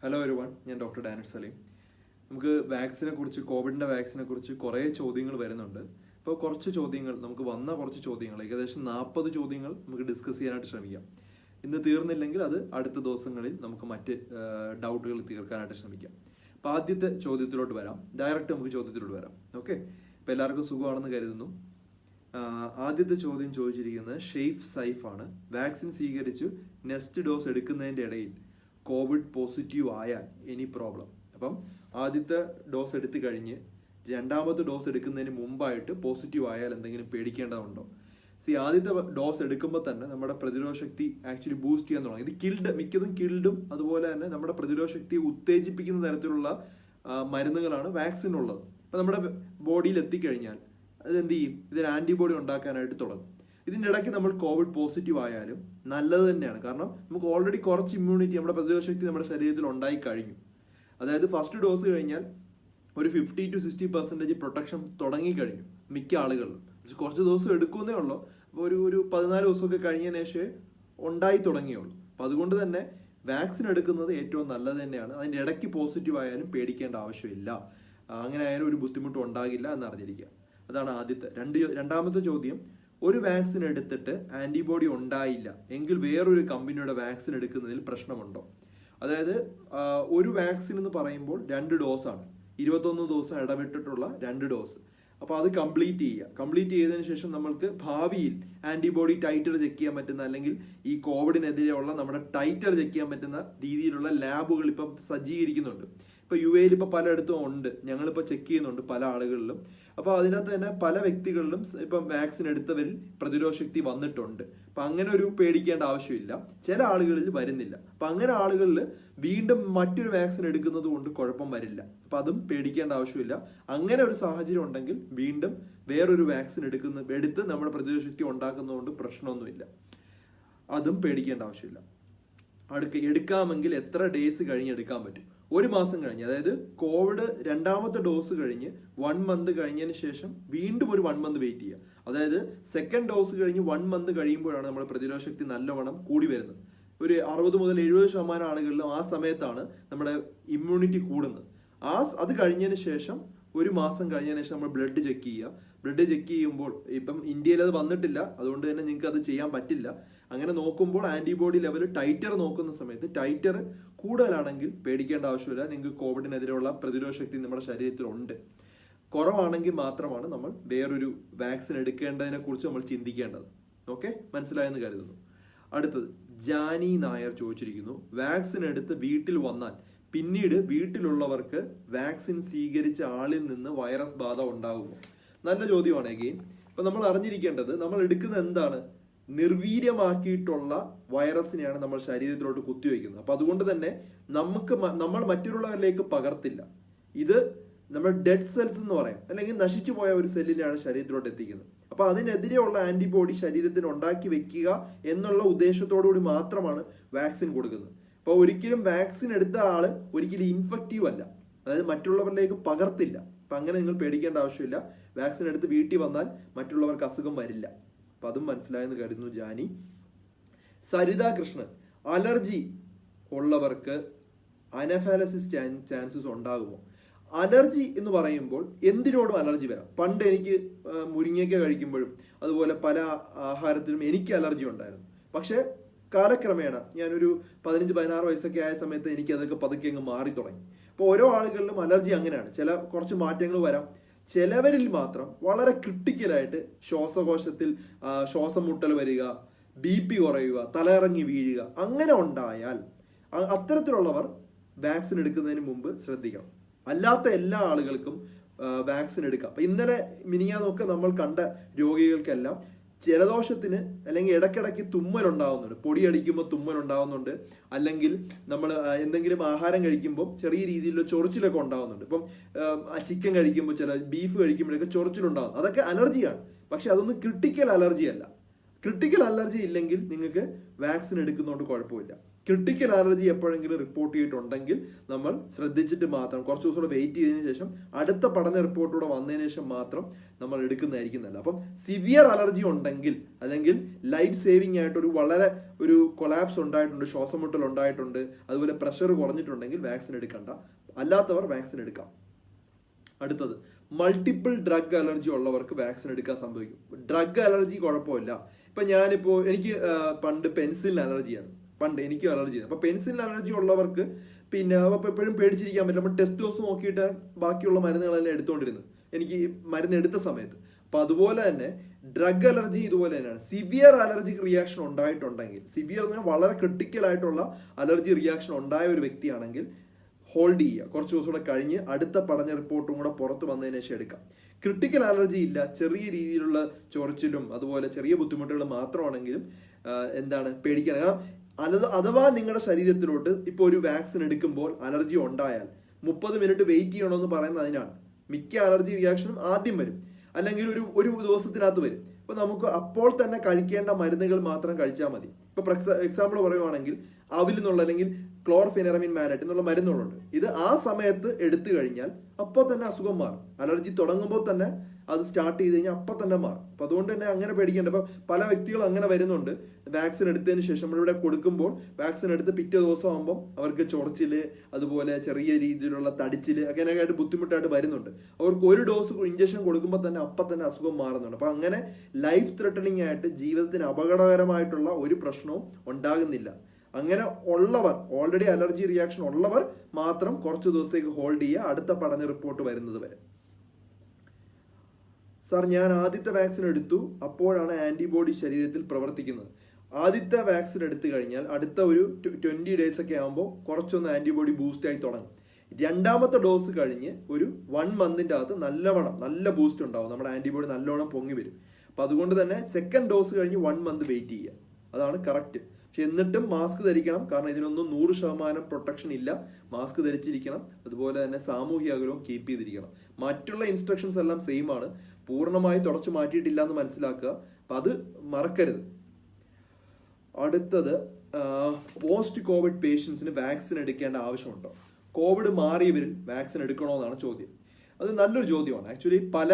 Hello everyone, ഞാൻ doctor Danish Saleem. നമുക്ക് കോവിഡിൻ്റെ വാക്സിനെ കുറിച്ച് കുറേ ചോദ്യങ്ങൾ വരുന്നുണ്ട്. ഇപ്പോൾ കുറച്ച് ചോദ്യങ്ങൾ ഏകദേശം 40 ചോദ്യങ്ങൾ നമുക്ക് ഡിസ്കസ് ചെയ്യാനായിട്ട് ശ്രമിക്കാം. ഇന്ന് തീർന്നില്ലെങ്കിൽ അത് അടുത്ത ദിവസങ്ങളിൽ നമുക്ക് മറ്റ് ഡൗട്ടുകൾ തീർക്കാനായിട്ട് ശ്രമിക്കാം. അപ്പോൾ ആദ്യത്തെ ചോദ്യത്തിലോട്ട് വരാം. നമുക്ക് ചോദ്യത്തിലോട്ട് വരാം. ഓക്കെ, ഇപ്പോൾ എല്ലാവർക്കും സുഖമാണെന്ന് കരുതുന്നു. ആദ്യത്തെ ചോദ്യം ചോദിച്ചിരിക്കുന്നത് ഷെയ്ഫ് സൈഫ് ആണ്. വാക്സിൻ സ്വീകരിച്ചു നെക്സ്റ്റ് ഡോസ് എടുക്കുന്നതിൻ്റെ ഇടയിൽ കോവിഡ് പോസിറ്റീവ് ആയാൽ എനി പ്രോബ്ലം? അപ്പം ആദ്യത്തെ ഡോസ് എടുത്തു കഴിഞ്ഞ് രണ്ടാമത്തെ ഡോസ് എടുക്കുന്നതിന് മുമ്പായിട്ട് പോസിറ്റീവ് ആയാൽ എന്തെങ്കിലും പേടിക്കേണ്ടതുണ്ടോ? ആദ്യത്തെ ഡോസ് എടുക്കുമ്പോൾ തന്നെ നമ്മുടെ പ്രതിരോധ ശക്തി ആക്ച്വലി ബൂസ്റ്റ് ചെയ്യാൻ തുടങ്ങി. ഇത് മിക്കതും കിൽഡും അതുപോലെ തന്നെ നമ്മുടെ പ്രതിരോധ ശക്തിയെ ഉത്തേജിപ്പിക്കുന്ന തരത്തിലുള്ള മരുന്നുകളാണ് വാക്സിൻ ഉള്ളത്. അപ്പം നമ്മുടെ ബോഡിയിൽ എത്തിക്കഴിഞ്ഞാൽ അതെന്ത് ചെയ്യും? ഇതിന് ആന്റിബോഡി ഉണ്ടാക്കാനായിട്ട് തുടങ്ങും. ഇതിൻ്റെ ഇടയ്ക്ക് നമ്മൾ കോവിഡ് പോസിറ്റീവ് ആയാലും നല്ലത് തന്നെയാണ്. കാരണം നമുക്ക് ഓൾറെഡി കുറച്ച് ഇമ്മ്യൂണിറ്റി, നമ്മുടെ പ്രതിരോധ ശക്തി നമ്മുടെ ശരീരത്തിൽ ഉണ്ടായി കഴിഞ്ഞു. അതായത് ഫസ്റ്റ് ഡോസ് കഴിഞ്ഞാൽ ഒരു 50 to 60% പ്രൊട്ടക്ഷൻ തുടങ്ങിക്കഴിഞ്ഞു മിക്ക ആളുകളിലും. കുറച്ച് ദിവസം എടുക്കുന്നേ ഉള്ളൂ. അപ്പോൾ ഒരു 14 ദിവസമൊക്കെ കഴിഞ്ഞതിന് ശേഷമേ ഉണ്ടായി തുടങ്ങിയുള്ളൂ. അപ്പോൾ അതുകൊണ്ട് തന്നെ വാക്സിൻ എടുക്കുന്നത് ഏറ്റവും നല്ലത് തന്നെയാണ്. അതിൻ്റെ ഇടയ്ക്ക് പോസിറ്റീവ് ആയാലും പേടിക്കേണ്ട ആവശ്യമില്ല. അങ്ങനെ ആയാലും ഒരു ബുദ്ധിമുട്ടും ഉണ്ടാകില്ല എന്ന് അറിഞ്ഞിരിക്കുക. അതാണ് ആദ്യത്തെ. രണ്ടാമത്തെ ചോദ്യം, ഒരു വാക്സിൻ എടുത്തിട്ട് ആന്റിബോഡി ഉണ്ടായില്ല എങ്കിൽ വേറൊരു കമ്പനിയുടെ വാക്സിൻ എടുക്കുന്നതിൽ പ്രശ്നമുണ്ടോ? അതായത് ഒരു വാക്സിൻ എന്ന് പറയുമ്പോൾ 2 ഡോസാണ്, 21 ദിവസം ഇടവിട്ടിട്ടുള്ള 2 ഡോസ്. അപ്പോൾ അത് കംപ്ലീറ്റ് ചെയ്തതിനു ശേഷം നമ്മൾക്ക് ഭാവിയിൽ ആന്റിബോഡി ടൈറ്റർ ചെക്ക് ചെയ്യാൻ പറ്റുന്ന, അല്ലെങ്കിൽ ഈ കോവിഡിനെതിരെയുള്ള നമ്മുടെ ടൈറ്റർ ചെക്ക് ചെയ്യാൻ പറ്റുന്ന രീതിയിലുള്ള ലാബുകൾ ഇപ്പം സജ്ജീകരിക്കുന്നുണ്ട്. ഇപ്പൊ UAE ഇപ്പൊ പലയിടത്തും ഉണ്ട്. ഞങ്ങളിപ്പോൾ ചെക്ക് ചെയ്യുന്നുണ്ട് പല ആളുകളിലും. അപ്പോൾ അതിനകത്ത് തന്നെ പല വ്യക്തികളിലും ഇപ്പം വാക്സിൻ എടുത്തവരിൽ പ്രതിരോധ ശക്തി വന്നിട്ടുണ്ട്. അപ്പൊ അങ്ങനെ ഒരു പേടിക്കേണ്ട ആവശ്യമില്ല. ചില ആളുകളിൽ വരുന്നില്ല. അപ്പൊ അങ്ങനെ ആളുകളിൽ വീണ്ടും മറ്റൊരു വാക്സിൻ എടുക്കുന്നത് കൊണ്ട് കുഴപ്പം വരില്ല. അപ്പൊ അതും പേടിക്കേണ്ട ആവശ്യമില്ല. അങ്ങനെ ഒരു സാഹചര്യം ഉണ്ടെങ്കിൽ വീണ്ടും വേറൊരു വാക്സിൻ എടുത്ത് നമ്മുടെ പ്രതിരോധ ശക്തി ഉണ്ടാക്കുന്നതുകൊണ്ട് പ്രശ്നമൊന്നുമില്ല. അതും പേടിക്കേണ്ട ആവശ്യമില്ല. എടുക്കാമെങ്കിൽ എത്ര ഡേയ്സ് കഴിഞ്ഞ് എടുക്കാൻ പറ്റും? 1 മാസം കഴിഞ്ഞ്, അതായത് കോവിഡ് രണ്ടാമത്തെ ഡോസ് കഴിഞ്ഞ് 1 മന്ത് കഴിഞ്ഞതിന് ശേഷം വീണ്ടും ഒരു 1 മന്ത് വെയിറ്റ് ചെയ്യുക. അതായത് സെക്കൻഡ് ഡോസ് കഴിഞ്ഞ് 1 മന്ത് കഴിയുമ്പോഴാണ് നമ്മുടെ പ്രതിരോധ ശക്തി നല്ലവണ്ണം കൂടി വരുന്നത്. ഒരു 60 മുതൽ 70% ആളുകളിലും ആ സമയത്താണ് നമ്മുടെ ഇമ്മ്യൂണിറ്റി കൂടുന്നത്. അത് കഴിഞ്ഞതിന് ശേഷം 1 മാസം കഴിഞ്ഞതിന് ശേഷം നമ്മൾ ബ്ലഡ് ചെക്ക് ചെയ്യുക. ബ്ലഡ് ചെക്ക് ചെയ്യുമ്പോൾ ഇപ്പം ഇന്ത്യയിൽ അത് വന്നിട്ടില്ല, അതുകൊണ്ട് തന്നെ നിങ്ങൾക്ക് അത് ചെയ്യാൻ പറ്റില്ല. അങ്ങനെ നോക്കുമ്പോൾ ആന്റിബോഡി ലെവൽ ടൈറ്റർ നോക്കുന്ന സമയത്ത് ടൈറ്റർ കൂടുതലാണെങ്കിൽ പേടിക്കേണ്ട ആവശ്യമില്ല. നിങ്ങൾക്ക് കോവിഡിനെതിരെയുള്ള പ്രതിരോധ ശക്തി നമ്മുടെ ശരീരത്തിൽ ഉണ്ട്. കുറവാണെങ്കിൽ മാത്രമാണ് നമ്മൾ വേറൊരു വാക്സിൻ എടുക്കേണ്ടതിനെ കുറിച്ച് നമ്മൾ ചിന്തിക്കേണ്ടത്. ഓക്കെ, മനസ്സിലായെന്ന് കരുതുന്നു. അടുത്തത് ജാനി നായർ ചോദിച്ചിരിക്കുന്നു, വാക്സിൻ എടുത്ത് വീട്ടിൽ വന്നാൽ പിന്നീട് വീട്ടിലുള്ളവർക്ക് വാക്സിൻ സ്വീകരിച്ച ആളിൽ നിന്ന് വൈറസ് ബാധ ഉണ്ടാകുമോ? നല്ല ചോദ്യമാണ്. എഗെയിൻ ഇപ്പൊ നമ്മൾ അറിഞ്ഞിരിക്കേണ്ടത്, നമ്മൾ എടുക്കുന്നത് എന്താണ്? നിർവീര്യമാക്കിയിട്ടുള്ള വൈറസിനെയാണ് നമ്മൾ ശരീരത്തിലോട്ട് കുത്തിവെക്കുന്നത്. അപ്പൊ അതുകൊണ്ട് തന്നെ നമ്മൾ മറ്റുള്ളവരിലേക്ക് പകർത്തില്ല. ഇത് നമ്മൾ ഡെഡ് സെൽസ് എന്ന് പറയാം, അല്ലെങ്കിൽ നശിച്ചു പോയ ഒരു സെല്ലിനെയാണ് ശരീരത്തിലോട്ട് എത്തിക്കുന്നത്. അപ്പൊ അതിനെതിരെയുള്ള ആന്റിബോഡി ശരീരത്തിന് ഉണ്ടാക്കി വെക്കുക എന്നുള്ള ഉദ്ദേശത്തോടു കൂടി മാത്രമാണ് വാക്സിൻ കൊടുക്കുന്നത്. അപ്പോൾ ഒരിക്കലും വാക്സിൻ എടുത്ത ആള് ഒരിക്കലും ഇൻഫെക്റ്റീവ് അല്ല, അതായത് മറ്റുള്ളവരിലേക്ക് പകർത്തില്ല. അപ്പൊ അങ്ങനെ നിങ്ങൾ പേടിക്കേണ്ട ആവശ്യമില്ല. വാക്സിൻ എടുത്ത് വീട്ടിൽ വന്നാൽ മറ്റുള്ളവർക്ക് അസുഖം വരില്ല. അപ്പൊ അതും മനസ്സിലായെന്ന് കരുതുന്നു ജാനി. സരിത കൃഷ്ണൻ, അലർജി ഉള്ളവർക്ക് അനഫാലസിസ് ചാൻസസ് ഉണ്ടാകുമോ? അലർജി എന്ന് പറയുമ്പോൾ എന്തിനോടും അലർജി വരാം. പണ്ട് എനിക്ക് മുരിങ്ങയ്ക്ക കഴിക്കുമ്പോഴും അതുപോലെ പല ആഹാരത്തിലും എനിക്ക് അലർജി ഉണ്ടായിരുന്നു. പക്ഷെ കാലക്രമേണ ഞാനൊരു 15-16 വയസ്സൊക്കെ ആയ സമയത്ത് എനിക്ക് അതൊക്കെ പതുക്കെ അങ്ങ് മാറി തുടങ്ങി. അപ്പോൾ ഓരോ ആളുകളിലും അലർജി അങ്ങനെയാണ്. കുറച്ച് മാറ്റങ്ങൾ വരാം. ചിലവരിൽ മാത്രം വളരെ ക്രിട്ടിക്കലായിട്ട് ശ്വാസകോശത്തിൽ ശ്വാസം മുട്ടൽ വരിക, BP കുറയുക, തലയിറങ്ങി വീഴുക, അങ്ങനെ ഉണ്ടായാൽ അത്തരത്തിലുള്ളവർ വാക്സിൻ എടുക്കുന്നതിന് മുമ്പ് ശ്രദ്ധിക്കണം. അല്ലാത്ത എല്ലാ ആളുകൾക്കും വാക്സിൻ എടുക്കാം. അപ്പൊ ഇന്നലെ മിനിഞ്ഞാന്നൊക്കെ നമ്മൾ കണ്ട രോഗികൾക്കെല്ലാം ജലദോഷത്തിന് അല്ലെങ്കിൽ ഇടയ്ക്കിടയ്ക്ക് തുമ്മൽ ഉണ്ടാവുന്നുണ്ട്. പൊടിയടിക്കുമ്പോൾ തുമ്മൽ ഉണ്ടാവുന്നുണ്ട്, അല്ലെങ്കിൽ നമ്മൾ എന്തെങ്കിലും ആഹാരം കഴിക്കുമ്പോൾ ചെറിയ രീതിയിലുള്ള ചൊറിച്ചിലൊക്കെ ഉണ്ടാവുന്നുണ്ട്. ഇപ്പം ചിക്കൻ കഴിക്കുമ്പോൾ, ബീഫ് കഴിക്കുമ്പോഴൊക്കെ ചൊറിച്ചിലുണ്ടാകും. അതൊക്കെ അലർജിയാണ്. പക്ഷെ അതൊന്നും ക്രിട്ടിക്കൽ അലർജി അല്ല. ക്രിട്ടിക്കൽ അലർജി ഇല്ലെങ്കിൽ നിങ്ങൾക്ക് വാക്സിൻ എടുക്കുന്നതുകൊണ്ട് കുഴപ്പമില്ല. ക്രിട്ടിക്കൽ അലർജി എപ്പോഴെങ്കിലും റിപ്പോർട്ട് ചെയ്തിട്ടുണ്ടെങ്കിൽ നമ്മൾ ശ്രദ്ധിച്ചിട്ട് മാത്രം കുറച്ച് ദിവസം കൂടെ വെയിറ്റ് ചെയ്തതിനു ശേഷം അടുത്ത പഠന റിപ്പോർട്ടൂടെ വന്നതിന് ശേഷം മാത്രം നമ്മൾ എടുക്കുന്നതായിരിക്കും നല്ലത്. അപ്പം സിവിയർ അലർജി ഉണ്ടെങ്കിൽ അല്ലെങ്കിൽ ലൈഫ് സേവിങ് ആയിട്ട് ഒരു കൊളാപ്സ് ഉണ്ടായിട്ടുണ്ട്, ശ്വാസം മുട്ടൽ ഉണ്ടായിട്ടുണ്ട്, അതുപോലെ പ്രഷർ കുറഞ്ഞിട്ടുണ്ടെങ്കിൽ വാക്സിൻ എടുക്കണ്ട. അല്ലാത്തവർ വാക്സിൻ എടുക്കാം. അടുത്തത്, മൾട്ടിപ്പിൾ ഡ്രഗ് അലർജി ഉള്ളവർക്ക് വാക്സിൻ എടുക്കാൻ സംഭവിക്കും. ഡ്രഗ് അലർജി കുഴപ്പമില്ല. ഇപ്പൊ എനിക്ക് പണ്ട് പെൻസിലിൻ അലർജിയാണ്, എനിക്കും അലർജിയാണ്. അപ്പൊ പെൻസിലിൻ അലർജി ഉള്ളവർക്ക് പിന്നെ എപ്പോഴും പേടിച്ചിരിക്കാൻ പറ്റില്ല. നമ്മൾ ടെസ്റ്റ് ഡോസ് നോക്കിയിട്ട് ബാക്കിയുള്ള മരുന്നുകളെല്ലാം എടുത്തുകൊണ്ടിരുന്നു എനിക്ക് മരുന്ന് എടുത്ത സമയത്ത്. അപ്പൊ അതുപോലെ തന്നെ ഡ്രഗ് അലർജി ഇതുപോലെ തന്നെയാണ്. സിവിയർ അലർജിക് റിയാക്ഷൻ ഉണ്ടായിട്ടുണ്ടെങ്കിൽ, സിവിയർ എന്ന് പറഞ്ഞാൽ വളരെ ക്രിട്ടിക്കൽ ആയിട്ടുള്ള അലർജി റിയാക്ഷൻ ഉണ്ടായ ഒരു വ്യക്തിയാണെങ്കിൽ ഹോൾഡ് ചെയ്യുക. കുറച്ച് ദിവസം കൂടെ കഴിഞ്ഞ് അടുത്ത പഠന റിപ്പോർട്ടും കൂടെ പുറത്ത് വന്നതിന് ശേഷം എടുക്കാം. ക്രിട്ടിക്കൽ അലർജി ഇല്ല, ചെറിയ രീതിയിലുള്ള ചൊറിച്ചിലും അതുപോലെ ചെറിയ ബുദ്ധിമുട്ടുകൾ മാത്രമാണെങ്കിലും പേടിക്കണം. കാരണം അഥവാ നിങ്ങളുടെ ശരീരത്തിലോട്ട് ഇപ്പോൾ ഒരു വാക്സിൻ എടുക്കുമ്പോൾ അലർജി ഉണ്ടായാൽ 30 മിനിറ്റ് വെയിറ്റ് ചെയ്യണമെന്ന് പറയുന്നത് അതിനാണ്. മിക്ക അലർജി റിയാക്ഷനും ആദ്യം വരും, അല്ലെങ്കിൽ ഒരു ദിവസത്തിനകത്ത് വരും. അപ്പൊ നമുക്ക് അപ്പോൾ തന്നെ കഴിക്കേണ്ട മരുന്നുകൾ മാത്രം കഴിച്ചാൽ മതി. ഇപ്പൊ എക്സാമ്പിൾ പറയുവാണെങ്കിൽ അവിൽ എന്നുള്ള അല്ലെങ്കിൽ ക്ലോർഫെനറമിൻ മാലറ്റ് എന്നുള്ള മരുന്നുകളുണ്ട്. ഇത് ആ സമയത്ത് എടുത്തു കഴിഞ്ഞാൽ അപ്പോൾ തന്നെ അസുഖം മാറും. അലർജി തുടങ്ങുമ്പോൾ തന്നെ അത് സ്റ്റാർട്ട് ചെയ്ത് കഴിഞ്ഞാൽ അപ്പം തന്നെ മാറും. അപ്പൊ അതുകൊണ്ട് തന്നെ അങ്ങനെ പേടിക്കേണ്ട. അപ്പൊ പല വ്യക്തികളും അങ്ങനെ വരുന്നുണ്ട്. വാക്സിൻ എടുത്തതിന് ശേഷം നമ്മളിവിടെ കൊടുക്കുമ്പോൾ വാക്സിൻ എടുത്ത് പിറ്റേ ദിവസം ആകുമ്പോൾ അവർക്ക് ചൊറിച്ചില്, അതുപോലെ ചെറിയ രീതിയിലുള്ള തടിച്ചില് അങ്ങനെയൊക്കെ ആയിട്ട് ബുദ്ധിമുട്ടായിട്ട് വരുന്നുണ്ട്. അവർക്ക് ഒരു ഡോസ് ഇഞ്ചക്ഷൻ കൊടുക്കുമ്പോൾ തന്നെ അപ്പം തന്നെ അസുഖം മാറുന്നുണ്ട്. അപ്പൊ അങ്ങനെ ലൈഫ് ത്രെട്ടനിങ് ആയിട്ട് ജീവിതത്തിന് അപകടകരമായിട്ടുള്ള ഒരു പ്രശ്നവും ഉണ്ടാകുന്നില്ല. അങ്ങനെ ഉള്ളവർ, ഓൾറെഡി അലർജി റിയാക്ഷൻ ഉള്ളവർ മാത്രം കുറച്ച് ദിവസത്തേക്ക് ഹോൾഡ് ചെയ്യുക, അടുത്ത പഠന റിപ്പോർട്ട് വരുന്നത് വരെ. സാർ, ഞാൻ ആദ്യത്തെ വാക്സിൻ എടുത്തു, അപ്പോഴാണ് ആന്റിബോഡി ശരീരത്തിൽ പ്രവർത്തിക്കുന്നത്. ആദ്യത്തെ വാക്സിൻ എടുത്തു കഴിഞ്ഞാൽ അടുത്ത ഒരു 20 days ഒക്കെ ആകുമ്പോൾ കുറച്ചൊന്ന് ആന്റിബോഡി ബൂസ്റ്റ് ആയി തുടങ്ങും. രണ്ടാമത്തെ ഡോസ് കഴിഞ്ഞ് ഒരു 1 month അകത്ത് നല്ല ബൂസ്റ്റ് ഉണ്ടാവും, നമ്മുടെ ആന്റിബോഡി നല്ലോണം പൊങ്ങി വരും. അപ്പൊ അതുകൊണ്ട് തന്നെ സെക്കൻഡ് ഡോസ് കഴിഞ്ഞ് 1 month വെയിറ്റ് ചെയ്യുക, അതാണ് കറക്റ്റ്. പക്ഷെ എന്നിട്ടും മാസ്ക് ധരിക്കണം, കാരണം ഇതിനൊന്നും 100% പ്രൊട്ടക്ഷൻ ഇല്ല. മാസ്ക് ധരിച്ചിരിക്കണം, അതുപോലെ തന്നെ സാമൂഹ്യ അകലവും കീപ്പ് ചെയ്തിരിക്കണം. മറ്റുള്ള ഇൻസ്ട്രക്ഷൻസ് എല്ലാം സെയിം ആണ്, പൂർണ്ണമായി തുടച്ചു മാറ്റിയിട്ടില്ല എന്ന് മനസ്സിലാക്കുക. അപ്പൊ അത് മറക്കരുത്. അടുത്തത്, പോസ്റ്റ് കോവിഡ് പേഷ്യൻസിന് വാക്സിൻ എടുക്കേണ്ട ആവശ്യമുണ്ടോ? കോവിഡ് മാറിയവരിൽ വാക്സിൻ എടുക്കണോന്നാണ് ചോദ്യം. അത് നല്ലൊരു ചോദ്യമാണ്. ആക്ച്വലി പല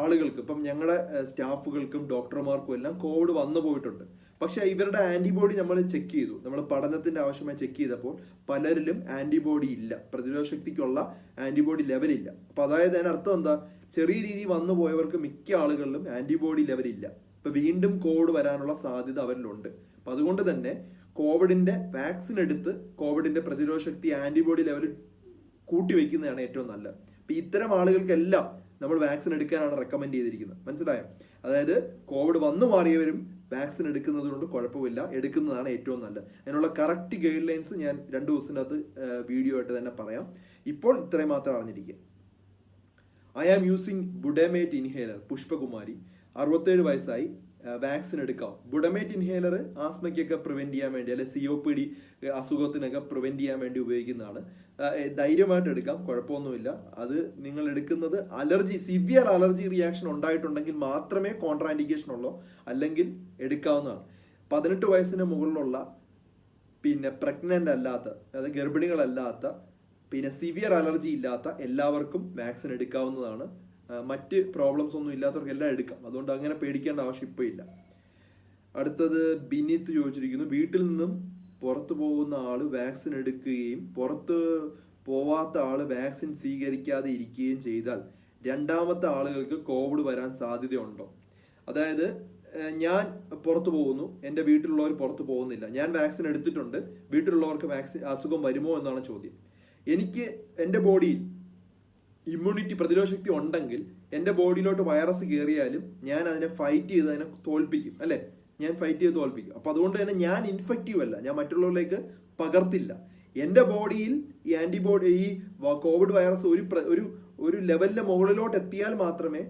ആളുകൾക്ക്, ഇപ്പം ഞങ്ങളുടെ സ്റ്റാഫുകൾക്കും ഡോക്ടർമാർക്കും എല്ലാം കോവിഡ് വന്നു പോയിട്ടുണ്ട്. പക്ഷെ ഇവരുടെ ആന്റിബോഡി നമ്മൾ ചെക്ക് ചെയ്തു, നമ്മൾ പഠനത്തിന്റെ ആവശ്യമായി ചെക്ക് ചെയ്തപ്പോൾ പലരിലും ആന്റിബോഡി ഇല്ല, പ്രതിരോധ ശക്തിക്കുള്ള ആന്റിബോഡി ലെവൽ ഇല്ല. അപ്പൊ അതായത് അതിനർത്ഥം എന്താ, ചെറിയ രീതിയിൽ വന്നു പോയവർക്ക് മിക്ക ആളുകളിലും ആന്റിബോഡി ലെവൽ ഇല്ല. ഇപ്പൊ വീണ്ടും കോവിഡ് വരാനുള്ള സാധ്യത അവരിലുണ്ട്. അപ്പൊ അതുകൊണ്ട് തന്നെ കോവിഡിന്റെ വാക്സിൻ എടുത്ത് കോവിഡിന്റെ പ്രതിരോധ ശക്തി ആന്റിബോഡി ലെവൽ കൂട്ടി വയ്ക്കുന്നതാണ് ഏറ്റവും നല്ലത്. അപ്പൊ ഇത്തരം ആളുകൾക്കെല്ലാം നമ്മൾ വാക്സിൻ എടുക്കാനാണ് റെക്കമെൻഡ് ചെയ്തിരിക്കുന്നത്. മനസ്സിലായോ? അതായത് കോവിഡ് വന്നു മാറിയവരും വാക്സിൻ എടുക്കുന്നത് കൊണ്ട് കുഴപ്പമില്ല, എടുക്കുന്നതാണ് ഏറ്റവും നല്ലത്. അതിനുള്ള കറക്റ്റ് ഗൈഡ് ലൈൻസ് ഞാൻ 2 ദിവസത്തിനകത്ത് വീഡിയോ ആയിട്ട് തന്നെ പറയാം. ഇപ്പോൾ ഇത്രയും മാത്രം അറിഞ്ഞിരിക്കുക. I am using Budamate inhaler. Pushpakumari, 67 വയസ്സായി, വാക്സിൻ എടുക്കാം. ബുഡമേറ്റ് ഇൻഹേലർ ആസ്മയ്ക്കൊക്കെ പ്രിവെന്റ് ചെയ്യാൻ വേണ്ടി, അല്ലെ COPD അസുഖത്തിനൊക്കെ പ്രിവെന്റ് ചെയ്യാൻ വേണ്ടി ഉപയോഗിക്കുന്നതാണ്. ധൈര്യമായിട്ട് എടുക്കാം, കുഴപ്പമൊന്നുമില്ല. അത് നിങ്ങൾ എടുക്കുന്നത് സിവിയർ അലർജി റിയാക്ഷൻ ഉണ്ടായിട്ടുണ്ടെങ്കിൽ മാത്രമേ കോൺട്രാൻഡിക്കേഷൻ ഉള്ളൂ, അല്ലെങ്കിൽ എടുക്കാവുന്നതാണ്. 18 വയസ്സിന് മുകളിലുള്ള, പിന്നെ പ്രഗ്നന്റ് അല്ലാത്ത, അതായത് ഗർഭിണികളല്ലാത്ത, പിന്നെ സിവിയർ അലർജി ഇല്ലാത്ത എല്ലാവർക്കും വാക്സിൻ എടുക്കാവുന്നതാണ്. മറ്റ് പ്രോബ്ലംസ് ഒന്നും ഇല്ലാത്തവർക്ക് എല്ലാം എടുക്കാം. അതുകൊണ്ട് അങ്ങനെ പേടിക്കേണ്ട ആവശ്യം ഇപ്പോൾ ഇല്ല. അടുത്തത് ബിനീത്ത് ചോദിച്ചിരിക്കുന്നു, വീട്ടിൽ നിന്നും പുറത്തു പോകുന്ന ആള് വാക്സിൻ എടുക്കുകയും പുറത്ത് പോവാത്ത ആള് വാക്സിൻ സ്വീകരിക്കാതെ ഇരിക്കുകയും ചെയ്താൽ രണ്ടാമത്തെ ആളുകൾക്ക് കോവിഡ് വരാൻ സാധ്യതയുണ്ടോ? അതായത് ഞാൻ പുറത്തു പോകുന്നു, എൻ്റെ വീട്ടിലുള്ളവർ പുറത്തു പോകുന്നില്ല, ഞാൻ വാക്സിൻ എടുത്തിട്ടുണ്ട്, വീട്ടിലുള്ളവർക്ക് അസുഖം വരുമോ എന്നാണ് ചോദ്യം. എനിക്ക് എൻ്റെ ബോഡിയിൽ ഇമ്മ്യൂണിറ്റി, പ്രതിരോധ ശക്തി ഉണ്ടെങ്കിൽ എൻ്റെ ബോഡിയിലോട്ട് വൈറസ് കയറിയാലും ഞാൻ അതിനെ ഫൈറ്റ് ചെയ്ത് അതിനെ തോൽപ്പിക്കും, അല്ലെ? ഞാൻ ഫൈറ്റ് ചെയ്ത് തോൽപ്പിക്കും. അപ്പൊ അതുകൊണ്ട് തന്നെ ഞാൻ ഇൻഫെക്റ്റീവ് അല്ല, ഞാൻ മറ്റുള്ളവരിലേക്ക് പകർത്തില്ല. എൻ്റെ ബോഡിയിൽ ഈ ആന്റിബോഡി, ഈ കോവിഡ് വൈറസ് ഒരു ലെവലിന്റെ മുകളിലോട്ട് എത്തിയാൽ മാത്രമേ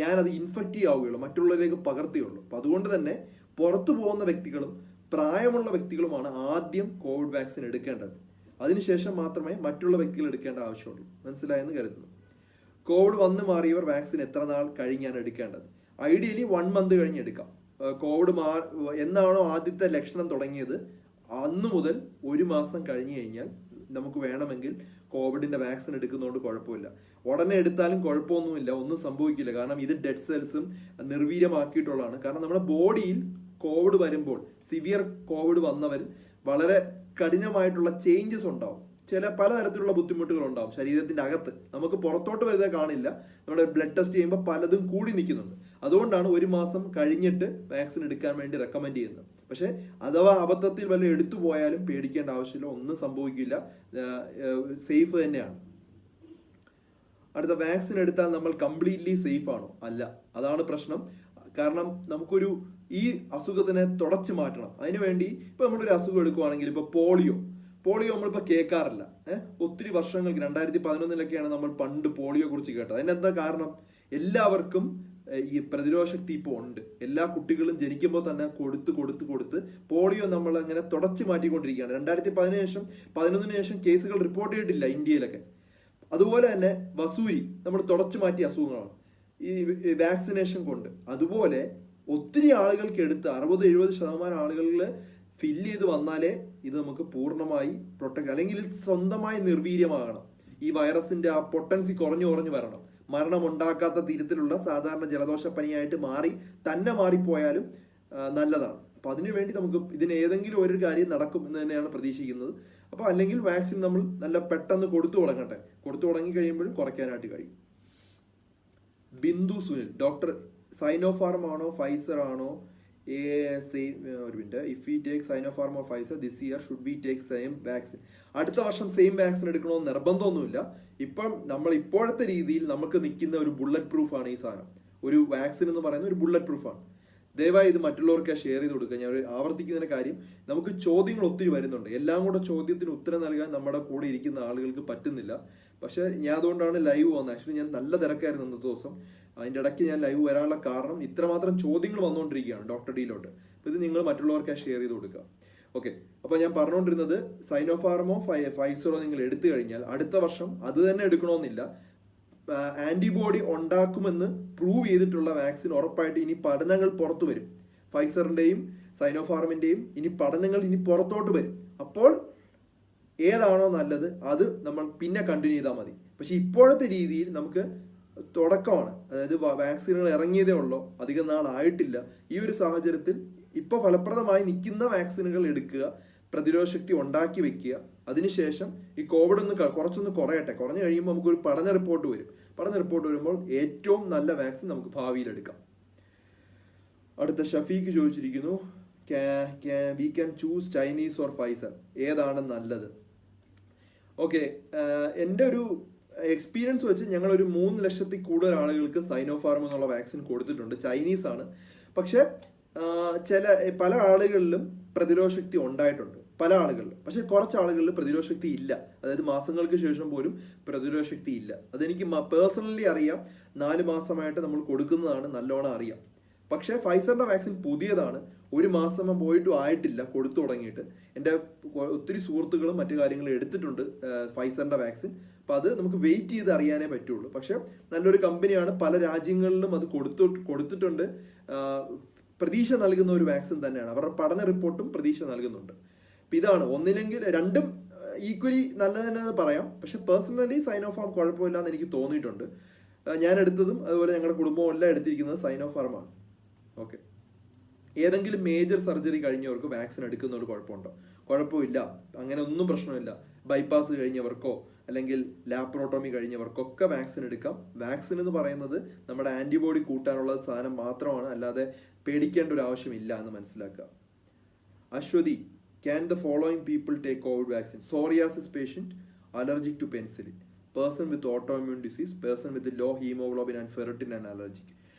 ഞാനത് ഇൻഫെക്റ്റീവ് ആവുകയുള്ളൂ, മറ്റുള്ളവരിലേക്ക് പകർത്തുകയുള്ളൂ. അപ്പൊ അതുകൊണ്ട് തന്നെ പുറത്തു പോകുന്ന വ്യക്തികളും പ്രായമുള്ള വ്യക്തികളുമാണ് ആദ്യം കോവിഡ് വാക്സിൻ എടുക്കേണ്ടത്. അതിനുശേഷം മാത്രമേ മറ്റുള്ള വ്യക്തികൾ എടുക്കേണ്ട ആവശ്യമുള്ളൂ. മനസ്സിലായെന്ന് കരുതുന്നു. കോവിഡ് വന്നു മാറിയവർ വാക്സിൻ എത്ര നാൾ കഴിഞ്ഞാണ് എടുക്കേണ്ടത്? ഐഡിയലി 1 month കഴിഞ്ഞ് എടുക്കാം. കോവിഡ് എന്നാണോ ആദ്യത്തെ ലക്ഷണം തുടങ്ങിയത് അന്നു മുതൽ 1 മാസം കഴിഞ്ഞു കഴിഞ്ഞാൽ നമുക്ക് വേണമെങ്കിൽ കോവിഡിന്റെ വാക്സിൻ എടുക്കുന്നതുകൊണ്ട് കുഴപ്പമില്ല. ഉടനെ എടുത്താലും കുഴപ്പമൊന്നുമില്ല, ഒന്നും സംഭവിക്കില്ല. കാരണം ഇത് ഡെഡ് സെൽസും നിർവീര്യമാക്കിയിട്ടുള്ളതാണ്. കാരണം നമ്മുടെ ബോഡിയിൽ കോവിഡ് വരുമ്പോൾ, സിവിയർ കോവിഡ് വന്നവർ വളരെ കഠിനമായിട്ടുള്ള ചേഞ്ചസ് ഉണ്ടാവും. പലതരത്തിലുള്ള ബുദ്ധിമുട്ടുകൾ ഉണ്ടാവും ശരീരത്തിന്റെ അകത്ത്. നമുക്ക് പുറത്തോട്ട് വരുന്നത് കാണില്ല. നമ്മുടെ ബ്ലഡ് ടെസ്റ്റ് ചെയ്യുമ്പോൾ പലതും കൂടി നിൽക്കുന്നുണ്ട്. അതുകൊണ്ടാണ് 1 മാസം കഴിഞ്ഞിട്ട് വാക്സിൻ എടുക്കാൻ വേണ്ടി റെക്കമെൻഡ് ചെയ്യുന്നത്. പക്ഷെ അഥവാ അബദ്ധത്തിൽ വല്ല എടുത്തു പോയാലും പേടിക്കേണ്ട ആവശ്യമില്ല, ഒന്നും സംഭവിക്കില്ല, സേഫ് തന്നെയാണ്. അടുത്ത, വാക്സിൻ എടുത്താൽ നമ്മൾ കംപ്ലീറ്റ്ലി സേഫ് ആണോ? അല്ല, അതാണ് പ്രശ്നം. കാരണം നമുക്കൊരു ഈ അസുഖത്തിനെ തുടച്ചു മാറ്റണം. അതിനുവേണ്ടി ഇപ്പൊ നമ്മളൊരു അസുഖം എടുക്കുവാണെങ്കിൽ, ഇപ്പൊ പോളിയോ നമ്മളിപ്പോ കേൾക്കാറില്ല. ഒത്തിരി വർഷങ്ങൾക്ക് 2011 നമ്മൾ പണ്ട് പോളിയോ കുറിച്ച് കേട്ടത്. അതിനെന്താ കാരണം? എല്ലാവർക്കും ഈ പ്രതിരോധ ശക്തി ഇപ്പോൾ ഉണ്ട്. എല്ലാ കുട്ടികളും ജനിക്കുമ്പോൾ തന്നെ കൊടുത്ത് പോളിയോ നമ്മൾ അങ്ങനെ തുടച്ചു മാറ്റിക്കൊണ്ടിരിക്കുകയാണ്. 2011 ശേഷം കേസുകൾ റിപ്പോർട്ട് ചെയ്തിട്ടില്ല ഇന്ത്യയിലൊക്കെ. അതുപോലെ തന്നെ വസൂരി നമ്മൾ തുടച്ചു മാറ്റിയ അസുഖങ്ങളാണ് ഈ വാക്സിനേഷൻ കൊണ്ട്. അതുപോലെ ഒത്തിരി ആളുകൾക്ക് എടുത്ത് 60-70% ആളുകളിൽ ഫില്ല് ചെയ്ത് വന്നാലേ ഇത് നമുക്ക് പൂർണ്ണമായി പ്രൊട്ടക്ട്, അല്ലെങ്കിൽ സ്വന്തമായി നിർവീര്യമാകണം. ഈ വൈറസിന്റെ ആ പൊട്ടൻസി കുറഞ്ഞു വരണം. മരണം ഉണ്ടാക്കാത്ത തരത്തിലുള്ള സാധാരണ ജലദോഷപ്പനിയായിട്ട് മാറിപ്പോയാലും നല്ലതാണ്. അപ്പൊ അതിനുവേണ്ടി നമുക്ക് ഇതിന് ഏതെങ്കിലും ഒരു കാര്യം നടക്കും എന്ന് തന്നെയാണ് പ്രതീക്ഷിക്കുന്നത്. അപ്പൊ അല്ലെങ്കിൽ വാക്സിൻ നമ്മൾ നല്ല പെട്ടെന്ന് കൊടുത്തു തുടങ്ങി കഴിയുമ്പോഴും കുറയ്ക്കാനായിട്ട് കഴിയും. ബിന്ദു സുനിൽ, ഡോക്ടർ സൈനോഫാർം ആണോ ഫൈസർ ആണോ? ഒരു minute. If we take Sinopharm or Pfizer this year should we take same vaccine? അടുത്ത വർഷം സെയിം വാക്സിൻ എടുക്കണമെന്ന് നിർബന്ധമൊന്നുമില്ല. ഇപ്പം നമ്മൾ ഇപ്പോഴത്തെ രീതിയിൽ നമുക്ക് നിൽക്കുന്ന ഒരു ബുള്ളറ്റ് പ്രൂഫ് ആണ് ഈ സാധനം. ഒരു വാക്സിൻ എന്ന് പറയുന്ന ഒരു ബുള്ളറ്റ് പ്രൂഫാണ്. ദയവായി ഇത് മറ്റുള്ളവർക്ക് ഷെയർ ചെയ്ത് കൊടുക്കുക. ഞാൻ ആവർത്തിക്കുന്ന കാര്യം, നമുക്ക് ചോദ്യങ്ങൾ ഒത്തിരി വരുന്നുണ്ട്. എല്ലാം കൂടെ ചോദ്യത്തിന് ഉത്തരം നൽകാൻ നമ്മുടെ കൂടെ ഇരിക്കുന്ന ആളുകൾക്ക് പറ്റുന്നില്ല. പക്ഷെ ഞാൻ അതുകൊണ്ടാണ് ലൈവ് വന്നത്. ആക്ച്വലി ഞാൻ നല്ല തിരക്കായിരുന്നു ഇന്നത്തെ ദിവസം. അതിൻ്റെ ഇടയ്ക്ക് ഞാൻ ലൈവ് വരാനുള്ള കാരണം ഇത്രമാത്രം ചോദ്യങ്ങൾ വന്നുകൊണ്ടിരിക്കുകയാണ് ഡോക്ടർ ഡിയിലോട്ട്. അപ്പോൾ ഇത് നിങ്ങൾ മറ്റുള്ളവർക്ക് ഷെയർ ചെയ്ത് കൊടുക്കുക. ഓക്കെ, അപ്പോൾ ഞാൻ പറഞ്ഞുകൊണ്ടിരുന്നത്, സൈനോഫാർമോ ഫൈസറോ നിങ്ങൾ എടുത്തു കഴിഞ്ഞാൽ അടുത്ത വർഷം അത് തന്നെ എടുക്കണമെന്നില്ല. ആന്റിബോഡി ഉണ്ടാക്കുമെന്ന് പ്രൂവ് ചെയ്തിട്ടുള്ള വാക്സിൻ ഉറപ്പായിട്ട് ഇനി പഠനങ്ങൾ പുറത്തു വരും. ഫൈസറിന്റെയും സൈനോഫാർമിന്റെയും പഠനങ്ങൾ പുറത്തോട്ട് വരും. അപ്പോൾ ഏതാണോ നല്ലത് അത് നമ്മൾ പിന്നെ കണ്ടിന്യൂ ചെയ്താൽ മതി. പക്ഷെ ഇപ്പോഴത്തെ രീതിയിൽ നമുക്ക് തുടക്കമാണ്, അതായത് വാക്സിനുകൾ ഇറങ്ങിയതേ ഉള്ളൂ, അധികം നാളായിട്ടില്ല. ഈ ഒരു സാഹചര്യത്തിൽ ഇപ്പൊ ഫലപ്രദമായി നിൽക്കുന്ന വാക്സിനുകൾ എടുക്കുക, പ്രതിരോധ ശക്തി ഉണ്ടാക്കി വെക്കുക. അതിനുശേഷം ഈ കോവിഡ് കുറച്ചൊന്ന് കുറയട്ടെ. കുറഞ്ഞു കഴിയുമ്പോൾ നമുക്കൊരു പഠന റിപ്പോർട്ട് വരും. പഠന റിപ്പോർട്ട് വരുമ്പോൾ ഏറ്റവും നല്ല വാക്സിൻ നമുക്ക് ഭാവിയിൽ എടുക്കാം. അടുത്ത ഷഫീഖ് ചോദിച്ചിരിക്കുന്നു, we can choose Chinese or Pfizer, ഏതാണ് നല്ലത്? ഓക്കെ, എൻ്റെ ഒരു എക്സ്പീരിയൻസ് വെച്ച് ഞങ്ങൾ ഒരു 3 ലക്ഷത്തിൽ കൂടുതൽ ആളുകൾക്ക് സൈനോഫാർം എന്നുള്ള വാക്സിൻ കൊടുത്തിട്ടുണ്ട്. ചൈനീസ് ആണ്. പക്ഷെ പല ആളുകളിലും പ്രതിരോധ ശക്തി ഉണ്ടായിട്ടുണ്ട്, പല ആളുകളിലും. പക്ഷെ കുറച്ച് ആളുകളിൽ പ്രതിരോധ ശക്തി ഇല്ല. അതായത് മാസങ്ങൾക്ക് ശേഷം പോലും പ്രതിരോധ ശക്തി ഇല്ല. അതെനിക്ക് പേഴ്സണലി അറിയാം. 4 മാസമായിട്ട് നമ്മൾ കൊടുക്കുന്നതാണ്, നല്ലോണം അറിയാം. പക്ഷേ ഫൈസറിന്റെ വാക്സിൻ പുതിയതാണ്, 1 മാസം പോയിട്ടും ആയിട്ടില്ല കൊടുത്തു തുടങ്ങിയിട്ട്. എൻ്റെ ഒത്തിരി സുഹൃത്തുക്കളും മറ്റു കാര്യങ്ങളും എടുത്തിട്ടുണ്ട് ഫൈസറിന്റെ വാക്സിൻ. അപ്പൊ അത് നമുക്ക് വെയിറ്റ് ചെയ്ത് അറിയാനേ പറ്റുള്ളൂ. പക്ഷെ നല്ലൊരു കമ്പനിയാണ്, പല രാജ്യങ്ങളിലും അത് കൊടുത്തിട്ടുണ്ട്. പ്രതീക്ഷ നൽകുന്ന ഒരു വാക്സിൻ തന്നെയാണ്. അവരുടെ പഠന റിപ്പോർട്ടും പ്രതീക്ഷ നൽകുന്നുണ്ട്. അപ്പൊ ഇതാണ്, ഒന്നില്ലെങ്കിൽ രണ്ടും ഈക്വലി നല്ലത് തന്നെ പറയാം. പക്ഷെ പേഴ്സണലി സൈനോഫാർം കുഴപ്പമില്ല എന്ന് എനിക്ക് തോന്നിയിട്ടുണ്ട്. ഞാൻ എടുത്തതും അതുപോലെ ഞങ്ങളുടെ കുടുംബം എല്ലാം എടുത്തിരിക്കുന്നത് സൈനോഫാർമാണ്. ഓക്കെ, ഏതെങ്കിലും മേജർ സർജറി കഴിഞ്ഞവർക്ക് വാക്സിൻ എടുക്കുന്നതുകൊണ്ട് കുഴപ്പമുണ്ടോ? കുഴപ്പമില്ല, അങ്ങനെ ഒന്നും പ്രശ്നമില്ല. ബൈപ്പാസ് കഴിഞ്ഞവർക്കോ അല്ലെങ്കിൽ ലാപ്രോട്ടോമി കഴിഞ്ഞവർക്കൊക്കെ വാക്സിൻ എടുക്കാം. വാക്സിൻ എന്ന് പറയുന്നത് നമ്മുടെ ആന്റിബോഡി കൂട്ടാനുള്ള സാധനം മാത്രമാണ്, അല്ലാതെ പേടിക്കേണ്ട ഒരു ആവശ്യമില്ല എന്ന് മനസ്സിലാക്കുക. Aswathy, can the following people take COVID vaccine? Psoriasis patient, allergic to penicillin, person with autoimmune disease, person with low haemoglobin and ferritin and allergic.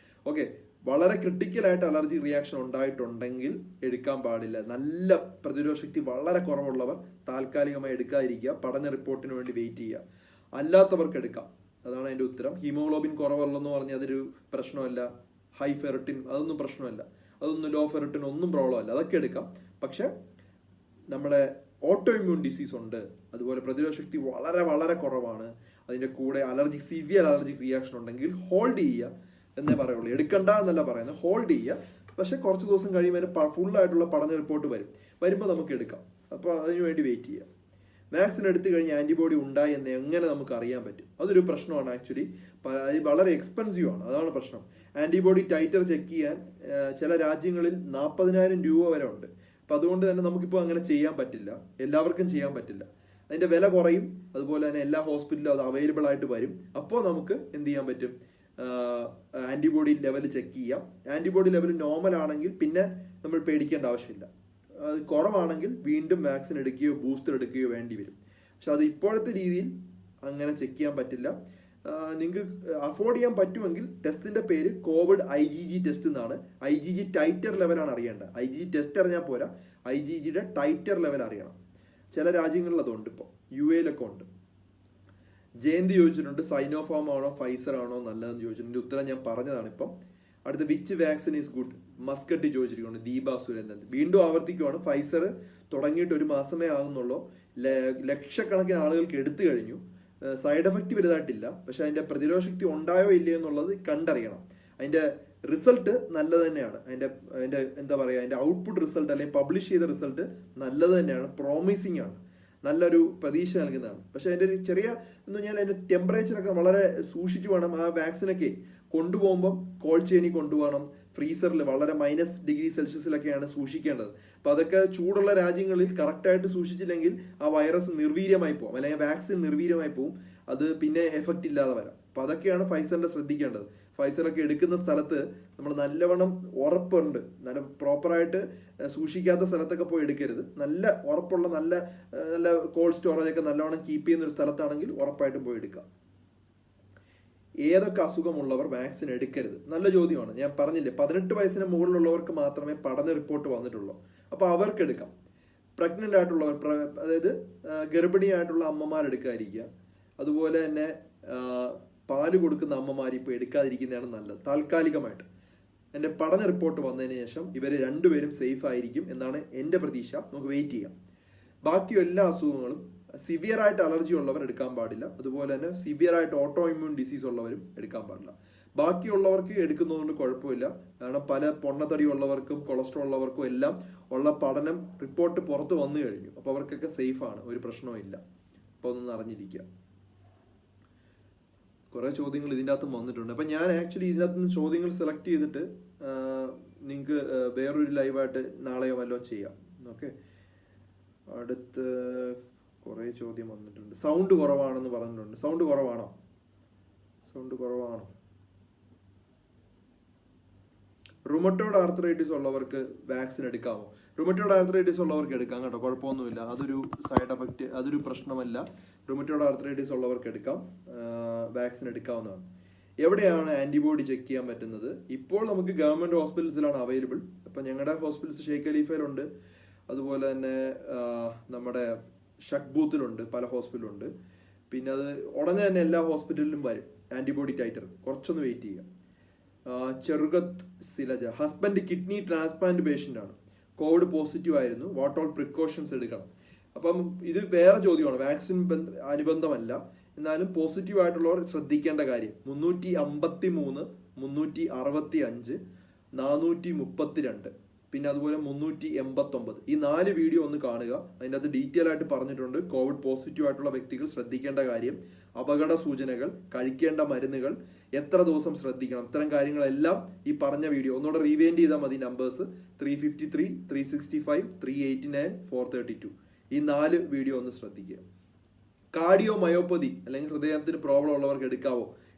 Okay, വളരെ ക്രിട്ടിക്കലായിട്ട് അലർജി റിയാക്ഷൻ ഉണ്ടായിട്ടുണ്ടെങ്കിൽ എടുക്കാൻ പാടില്ല. നല്ല പ്രതിരോധ ശക്തി വളരെ കുറവുള്ളവർ താൽക്കാലികമായി എടുക്കാതിരിക്കുക. പഠന റിപ്പോർട്ടിന് വേണ്ടി വെയിറ്റ് ചെയ്യുക. അല്ലാത്തവർക്ക് എടുക്കാം. അതാണ് അതിന്റെ ഉത്തരം. ഹീമോഗ്ലോബിൻ കുറവുള്ളെന്ന് പറഞ്ഞാൽ അതൊരു പ്രശ്നമല്ല. ഹൈ ഫെറിറ്റിൻ അതൊന്നും പ്രശ്നമല്ല. അതൊന്നും ലോ ഫെറിറ്റിൻ ഒന്നും പ്രോബ്ലം അല്ല. അതൊക്കെ എടുക്കാം. പക്ഷെ നമ്മുടെ ഓട്ടോ ഇമ്മ്യൂൺ ഡിസീസ് ഉണ്ട്, അതുപോലെ പ്രതിരോധ ശക്തി വളരെ വളരെ കുറവാണ്, അതിന്റെ കൂടെ സിവിയർ അലർജിക് റിയാക്ഷൻ ഉണ്ടെങ്കിൽ ഹോൾഡ് ചെയ്യുക എന്നേ പറയുള്ളൂ. എടുക്കണ്ട എന്നല്ല പറയുന്നത്, ഹോൾഡ് ചെയ്യുക. പക്ഷെ കുറച്ച് ദിവസം കഴിയുമ്പോൾ അതിന് ഫുള്ളായിട്ടുള്ള പഠന റിപ്പോർട്ട് വരുമ്പോൾ നമുക്ക് എടുക്കാം. അപ്പോൾ അതിനു വേണ്ടി വെയിറ്റ് ചെയ്യാം. വാക്സിൻ എടുത്തു കഴിഞ്ഞ് ആന്റിബോഡി ഉണ്ടായി എന്ന് എങ്ങനെ നമുക്ക് അറിയാൻ പറ്റും? അതൊരു പ്രശ്നമാണ്. ആക്ച്വലി അത് വളരെ എക്സ്പെൻസീവ് ആണ്, അതാണ് പ്രശ്നം. ആന്റിബോഡി ടൈറ്റർ ചെക്ക് ചെയ്യാൻ ചില രാജ്യങ്ങളിൽ 40,000 രൂപ വരെ ഉണ്ട്. അപ്പം അതുകൊണ്ട് തന്നെ നമുക്കിപ്പോൾ അങ്ങനെ ചെയ്യാൻ പറ്റില്ല, എല്ലാവർക്കും ചെയ്യാൻ പറ്റില്ല. അതിന്റെ വില കുറയും, അതുപോലെ തന്നെ എല്ലാ ഹോസ്പിറ്റലിലും അത് അവൈലബിൾ ആയിട്ട് വരും. അപ്പോൾ നമുക്ക് എന്ത് ചെയ്യാൻ പറ്റും? ആന്റിബോഡി ലെവൽ ചെക്ക് ചെയ്യാം. ആന്റിബോഡി ലെവൽ നോർമൽ ആണെങ്കിൽ പിന്നെ നമ്മൾ പേടിക്കേണ്ട ആവശ്യമില്ല. കുറവാണെങ്കിൽ വീണ്ടും വാക്സിൻ എടുക്കുകയോ ബൂസ്റ്റർ എടുക്കുകയോ വേണ്ടി വരും. പക്ഷെ അത് ഇപ്പോഴത്തെ രീതിയിൽ അങ്ങനെ ചെക്ക് ചെയ്യാൻ പറ്റില്ല. നിങ്ങൾക്ക് അഫോർഡ് ചെയ്യാൻ പറ്റുമെങ്കിൽ ടെസ്റ്റിന്റെ പേര് കോവിഡ് IgG ടെസ്റ്റ് എന്നാണ്. IgG ടൈറ്റർ ലെവലാണ് അറിയേണ്ടത്. IgG ടെസ്റ്റ് അറിഞ്ഞാൽ പോരാ, IgGയുടെ ടൈറ്റർ ലെവൽ അറിയണം. ചില രാജ്യങ്ങളിൽ അതുണ്ട്. ഇപ്പോൾ UAയിലൊക്കെ ഉണ്ട്. ജയന്തി ചോദിച്ചിട്ടുണ്ട് സൈനോഫാം ആണോ ഫൈസർ ആണോ നല്ലതെന്ന് ചോദിച്ചിട്ടുണ്ട്. ഉത്തരം ഞാൻ പറഞ്ഞതാണ് ഇപ്പം. അടുത്ത which vaccine is good Muscat ചോദിച്ചിരിക്കുന്നു ദീപ സുരേന്ദ്രൻ. വീണ്ടും ആവർത്തിക്കുവാണ്, ഫൈസർ തുടങ്ങിയിട്ട് 1 മാസമേ ആകുന്നുള്ളൂ. ലക്ഷക്കണക്കിന് ആളുകൾക്ക് എടുത്തു കഴിഞ്ഞു. സൈഡ് എഫക്റ്റ് വലുതായിട്ടില്ല, പക്ഷെ അതിന്റെ പ്രതിരോധ ശക്തി ഉണ്ടായോ ഇല്ലയോ എന്നുള്ളത് കണ്ടറിയണം. അതിന്റെ റിസൾട്ട് നല്ലത് തന്നെയാണ്. അതിന്റെ എന്താ പറയുക, അതിന്റെ ഔട്ട്പുട്ട് റിസൾട്ട് അല്ലെങ്കിൽ പബ്ലിഷ് ചെയ്ത റിസൾട്ട് നല്ലത് തന്നെയാണ്, പ്രോമിസിങ് ആണ്, നല്ലൊരു പ്രതീക്ഷ നൽകുന്നതാണ്. പക്ഷെ അതിന്റെ ഒരു ചെറിയ എന്ന് പറഞ്ഞാൽ അതിന്റെ ടെമ്പറേച്ചറൊക്കെ വളരെ സൂക്ഷിച്ചു വേണം. ആ വാക്സിനൊക്കെ കൊണ്ടുപോകുമ്പോൾ കോൾഡ് ചെയിനിൽ കൊണ്ടുപോകണം. ഫ്രീസറിൽ വളരെ -°C സൂക്ഷിക്കേണ്ടത്. അപ്പൊ അതൊക്കെ ചൂടുള്ള രാജ്യങ്ങളിൽ കറക്റ്റായിട്ട് സൂക്ഷിച്ചില്ലെങ്കിൽ ആ വൈറസ് നിർവീര്യമായി പോകും, അല്ലെങ്കിൽ വാക്സിൻ നിർവീര്യമായി പോകും. അത് പിന്നെ എഫക്റ്റ് ഇല്ലാതെ വരാം. അപ്പൊ അതൊക്കെയാണ് ഫൈസറിന്റെ ശ്രദ്ധിക്കേണ്ടത്. ഫൈസറൊക്കെ എടുക്കുന്ന സ്ഥലത്ത് നമ്മൾ നല്ലവണ്ണം ഉറപ്പുണ്ട്, നല്ല പ്രോപ്പറായിട്ട് സൂക്ഷിക്കാത്ത സ്ഥലത്തൊക്കെ പോയി എടുക്കരുത്. നല്ല ഉറപ്പുള്ള നല്ല കോൾഡ് സ്റ്റോറേജ് ഒക്കെ നല്ലവണ്ണം കീപ്പ് ചെയ്യുന്ന ഒരു സ്ഥലത്താണെങ്കിൽ ഉറപ്പായിട്ടും പോയി എടുക്കാം. ഏതൊക്കെ അസുഖമുള്ളവർ വാക്സിൻ എടുക്കരുത്? നല്ല ചോദ്യമാണ്. ഞാൻ പറഞ്ഞില്ലേ, 18 വയസ്സിന് മുകളിലുള്ളവർക്ക് മാത്രമേ പഠന റിപ്പോർട്ട് വന്നിട്ടുള്ളൂ. അപ്പോൾ അവർക്ക് എടുക്കാം. പ്രഗ്നന്റ് ആയിട്ടുള്ളവർ, അതായത് ഗർഭിണിയായിട്ടുള്ള അമ്മമാർ എടുക്കാതിരിക്കുക. അതുപോലെ തന്നെ പാല് കൊടുക്കുന്ന അമ്മമാർ ഇപ്പോൾ എടുക്കാതിരിക്കുന്നതാണ് നല്ലത് താൽക്കാലികമായിട്ട്. എൻ്റെ പഠന റിപ്പോർട്ട് വന്നതിന് ശേഷം ഇവർ രണ്ടുപേരും സേഫ് ആയിരിക്കും എന്നാണ് എൻ്റെ പ്രതീക്ഷ. നമുക്ക് വെയിറ്റ് ചെയ്യാം. ബാക്കി എല്ലാ അസുഖങ്ങളും സിവിയർ ആയിട്ട് അലർജി ഉള്ളവർ എടുക്കാൻ പാടില്ല. അതുപോലെ തന്നെ സിവിയർ ആയിട്ട് ഓട്ടോ ഇമ്മ്യൂൺ ഡിസീസ് ഉള്ളവരും എടുക്കാൻ പാടില്ല. ബാക്കിയുള്ളവർക്ക് എടുക്കുന്നതുകൊണ്ട് കുഴപ്പമില്ല. കാരണം പല പൊണ്ണത്തടി ഉള്ളവർക്കും കൊളസ്ട്രോൾ ഉള്ളവർക്കും എല്ലാം ഉള്ള പഠനം റിപ്പോർട്ട് പുറത്ത് വന്നു കഴിഞ്ഞു. അപ്പോൾ അവർക്കൊക്കെ സേഫ് ആണ്, ഒരു പ്രശ്നവും ഇല്ല. അപ്പോൾ ഒന്നും അറിഞ്ഞിരിക്കുക. കുറെ ചോദ്യങ്ങൾ ഇതിൻ്റെ അകത്തും വന്നിട്ടുണ്ട്. അപ്പം ഞാൻ ആക്ച്വലി ഇതിനകത്ത് നിന്ന് ചോദ്യങ്ങൾ സെലക്ട് ചെയ്തിട്ട് നിങ്ങൾക്ക് വേറൊരു ലൈവായിട്ട് നാളെയോ വല്ലതും ചെയ്യാം. ഓക്കെ, അടുത്ത് കുറേ ചോദ്യം വന്നിട്ടുണ്ട്. സൗണ്ട് കുറവാണെന്ന് പറഞ്ഞിട്ടുണ്ട്. സൗണ്ട് കുറവാണോ? റുമറ്റോയ്ഡ് ആർത്രൈറ്റിസ് ഉള്ളവർക്ക് വാക്സിൻ എടുക്കാമോ? റുമറ്റോയ്ഡ് ആർത്രൈറ്റിസ് ഉള്ളവർക്ക് എടുക്കാം കേട്ടോ, കുഴപ്പമൊന്നുമില്ല. അതൊരു സൈഡ് എഫക്റ്റ്, അതൊരു പ്രശ്നമല്ല. റുമറ്റോയ്ഡ് ആർത്രൈറ്റിസ് ഉള്ളവർക്ക് എടുക്കാം, വാക്സിൻ എടുക്കാവുന്നതാണ്. എവിടെയാണ് ആന്റിബോഡി ചെക്ക് ചെയ്യാൻ പറ്റുന്നത്? ഇപ്പോൾ നമുക്ക് ഗവൺമെന്റ് ഹോസ്പിറ്റൽസിലാണ് അവൈലബിൾ. അപ്പം ഞങ്ങളുടെ ഹോസ്പിറ്റൽസ് ഷെയ്ഖ് ഖലീഫയിലുണ്ട്, അതുപോലെ തന്നെ നമ്മുടെ ഷക്ബൂത്തിലുണ്ട്, പല ഹോസ്പിറ്റലുണ്ട്. പിന്നെ അത് ഉടനെ തന്നെ എല്ലാ ഹോസ്പിറ്റലിലും വരും ആന്റിബോഡി ടൈറ്റർ. കുറച്ചൊന്ന് വെയിറ്റ് ചെയ്യുക. ചെറുകത്ത് സിലജ, ഹസ്ബൻഡ് കിഡ്നി ട്രാൻസ്പ്ലാന്റ് പേഷ്യൻ്റ് ആണ്, കോവിഡ് പോസിറ്റീവ് ആയിരുന്നു, വാട്ട് ഓൾ പ്രിക്കോഷൻസ് എടുക്കണം? അപ്പം ഇത് വേറെ ചോദ്യമാണ്, വാക്സിൻ അനുബന്ധമല്ല. എന്നാലും പോസിറ്റീവ് ആയിട്ടുള്ളവർ ശ്രദ്ധിക്കേണ്ട കാര്യം 353, 365, 432, പിന്നെ അതുപോലെ 389, ഈ 4 വീഡിയോ ഒന്ന് കാണുക. അതിൻ്റെ അകത്ത് ഡീറ്റെയിൽ ആയിട്ട് പറഞ്ഞിട്ടുണ്ട് കോവിഡ് പോസിറ്റീവ് ആയിട്ടുള്ള വ്യക്തികൾ ശ്രദ്ധിക്കേണ്ട കാര്യം, അപകട സൂചനകൾ, കഴിക്കേണ്ട മരുന്നുകൾ, എത്ര ദിവസം ശ്രദ്ധിക്കണം, ഇത്തരം കാര്യങ്ങളെല്ലാം ഈ പറഞ്ഞ വീഡിയോ ഒന്നുകൂടെ റീവൈൻഡ് ചെയ്താൽ മതി. നമ്പേഴ്സ് 353, 365, 389, 432, ഈ 4 വീഡിയോ ഒന്ന് ശ്രദ്ധിക്കുക. കാർഡിയോ മയോപ്പതി അല്ലെങ്കിൽ ഹൃദയത്തിന് പ്രോബ്ലം ഉള്ളവർക്ക്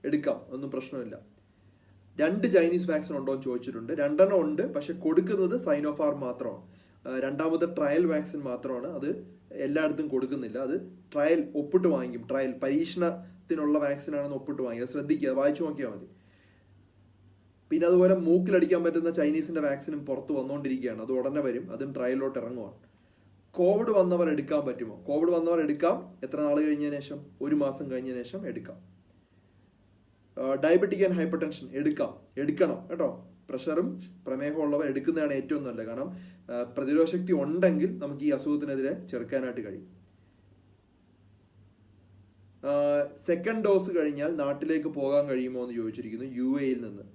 എടുക്കാം, ഒന്നും പ്രശ്നമില്ല. 2 ചൈനീസ് വാക്സിൻ ഉണ്ടോ എന്ന് ചോദിച്ചിട്ടുണ്ട്. 2 ഉണ്ട്, പക്ഷെ കൊടുക്കുന്നത് സൈനോഫാർ മാത്രമാണ്. രണ്ടാമത്തെ ട്രയൽ വാക്സിൻ മാത്രമാണ്, അത് എല്ലായിടത്തും കൊടുക്കുന്നില്ല. അത് ട്രയൽ ഒപ്പിട്ട് വാങ്ങിക്കും, ട്രയൽ പരീക്ഷണത്തിനുള്ള വാക്സിൻ ആണെന്ന് ഒപ്പിട്ട് വാങ്ങിക്കുക. ശ്രദ്ധിക്കുക, വായിച്ചു നോക്കിയാൽ മതി. പിന്നെ അതുപോലെ മൂക്കിലടിക്കാൻ പറ്റുന്ന ചൈനീസിന്റെ വാക്സിനും പുറത്ത് വന്നുകൊണ്ടിരിക്കുകയാണ്, അത് ഉടനെ വരും, അതും ട്രയലിലോട്ട് ഇറങ്ങുവാണ്. കോവിഡ് വന്നവർ എടുക്കാൻ പറ്റുമോ? കോവിഡ് വന്നവർ എടുക്കാം. എത്ര നാൾ കഴിഞ്ഞതിന് ശേഷം? 1 മാസം കഴിഞ്ഞതിന് ശേഷം എടുക്കാം. ഡയബറ്റിക് ആൻഡ് ഹൈപ്പർ ടെൻഷൻ എടുക്കണം കേട്ടോ. പ്രഷറും പ്രമേഹവും ഉള്ളവർ എടുക്കുന്നതാണ് ഏറ്റവും നല്ലത്. കാരണം പ്രതിരോധ ശക്തി ഉണ്ടെങ്കിൽ നമുക്ക് ഈ അസുഖത്തിനെതിരെ ചെറുക്കാനായിട്ട് കഴിയും. സെക്കൻഡ് ഡോസ് കഴിഞ്ഞാൽ നാട്ടിലേക്ക് പോകാൻ കഴിയുമോ എന്ന് ചോദിച്ചിരിക്കുന്നു UAയിൽ നിന്ന്.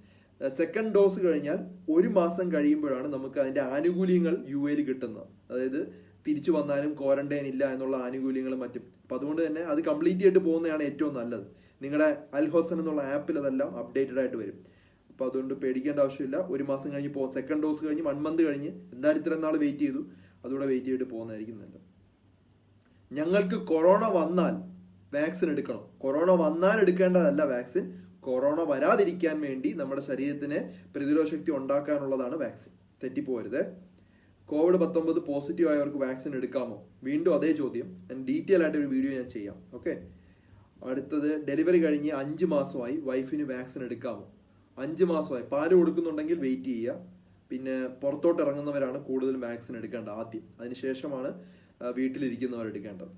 സെക്കൻഡ് ഡോസ് കഴിഞ്ഞാൽ 1 മാസം കഴിയുമ്പോഴാണ് നമുക്ക് അതിന്റെ ആനുകൂല്യങ്ങൾ UAE കിട്ടുന്നത്. അതായത് തിരിച്ചു വന്നാലും ക്വാറന്റൈൻ ഇല്ല എന്നുള്ള ആനുകൂല്യങ്ങളും മറ്റും. അപ്പൊ അതുകൊണ്ട് തന്നെ അത് കംപ്ലീറ്റ് ആയിട്ട് പോകുന്നതാണ് ഏറ്റവും നല്ലത്. നിങ്ങളുടെ അൽ ഹൊസൻ എന്നുള്ള ആപ്പിൽ അതെല്ലാം അപ്ഡേറ്റഡ് ആയിട്ട് വരും. അപ്പൊ അതുകൊണ്ട് പേടിക്കേണ്ട ആവശ്യമില്ല. 1 മാസം കഴിഞ്ഞ് പോകും. സെക്കൻഡ് ഡോസ് കഴിഞ്ഞ് 1 മന്ത് കഴിഞ്ഞ് എന്തായാലും ഇത്രയും നാൾ വെയിറ്റ് ചെയ്തു, അതുകൂടെ വെയിറ്റ് ചെയ്തിട്ട് പോകുന്നതായിരിക്കും നല്ലത്. ഞങ്ങൾക്ക് കൊറോണ വന്നാൽ വാക്സിൻ എടുക്കണം. കൊറോണ വന്നാൽ എടുക്കേണ്ടതല്ല വാക്സിൻ. കൊറോണ വരാതിരിക്കാൻ വേണ്ടി നമ്മുടെ ശരീരത്തിന് പ്രതിരോധ ശക്തി ഉണ്ടാക്കാനുള്ളതാണ് വാക്സിൻ. തെറ്റിപ്പോരുത്. COVID-19 പോസിറ്റീവ് ആയവർക്ക് വാക്സിൻ എടുക്കാമോ? വീണ്ടും അതേ ചോദ്യം. ഞാൻ ഡീറ്റെയിൽ ആയിട്ട് ഒരു വീഡിയോ ഞാൻ ചെയ്യാം. ഓക്കെ. അടുത്തത്, ഡെലിവറി കഴിഞ്ഞ് 5 മാസമായി വൈഫിന് വാക്സിൻ എടുക്കാമോ? 5 മാസമായി പാല് കൊടുക്കുന്നുണ്ടെങ്കിൽ വെയിറ്റ് ചെയ്യുക. പിന്നെ പുറത്തോട്ട് ഇറങ്ങുന്നവരാണ് കൂടുതലും വാക്സിൻ എടുക്കേണ്ടത് ആദ്യം. അതിനുശേഷമാണ് വീട്ടിലിരിക്കുന്നവർ എടുക്കേണ്ടത്.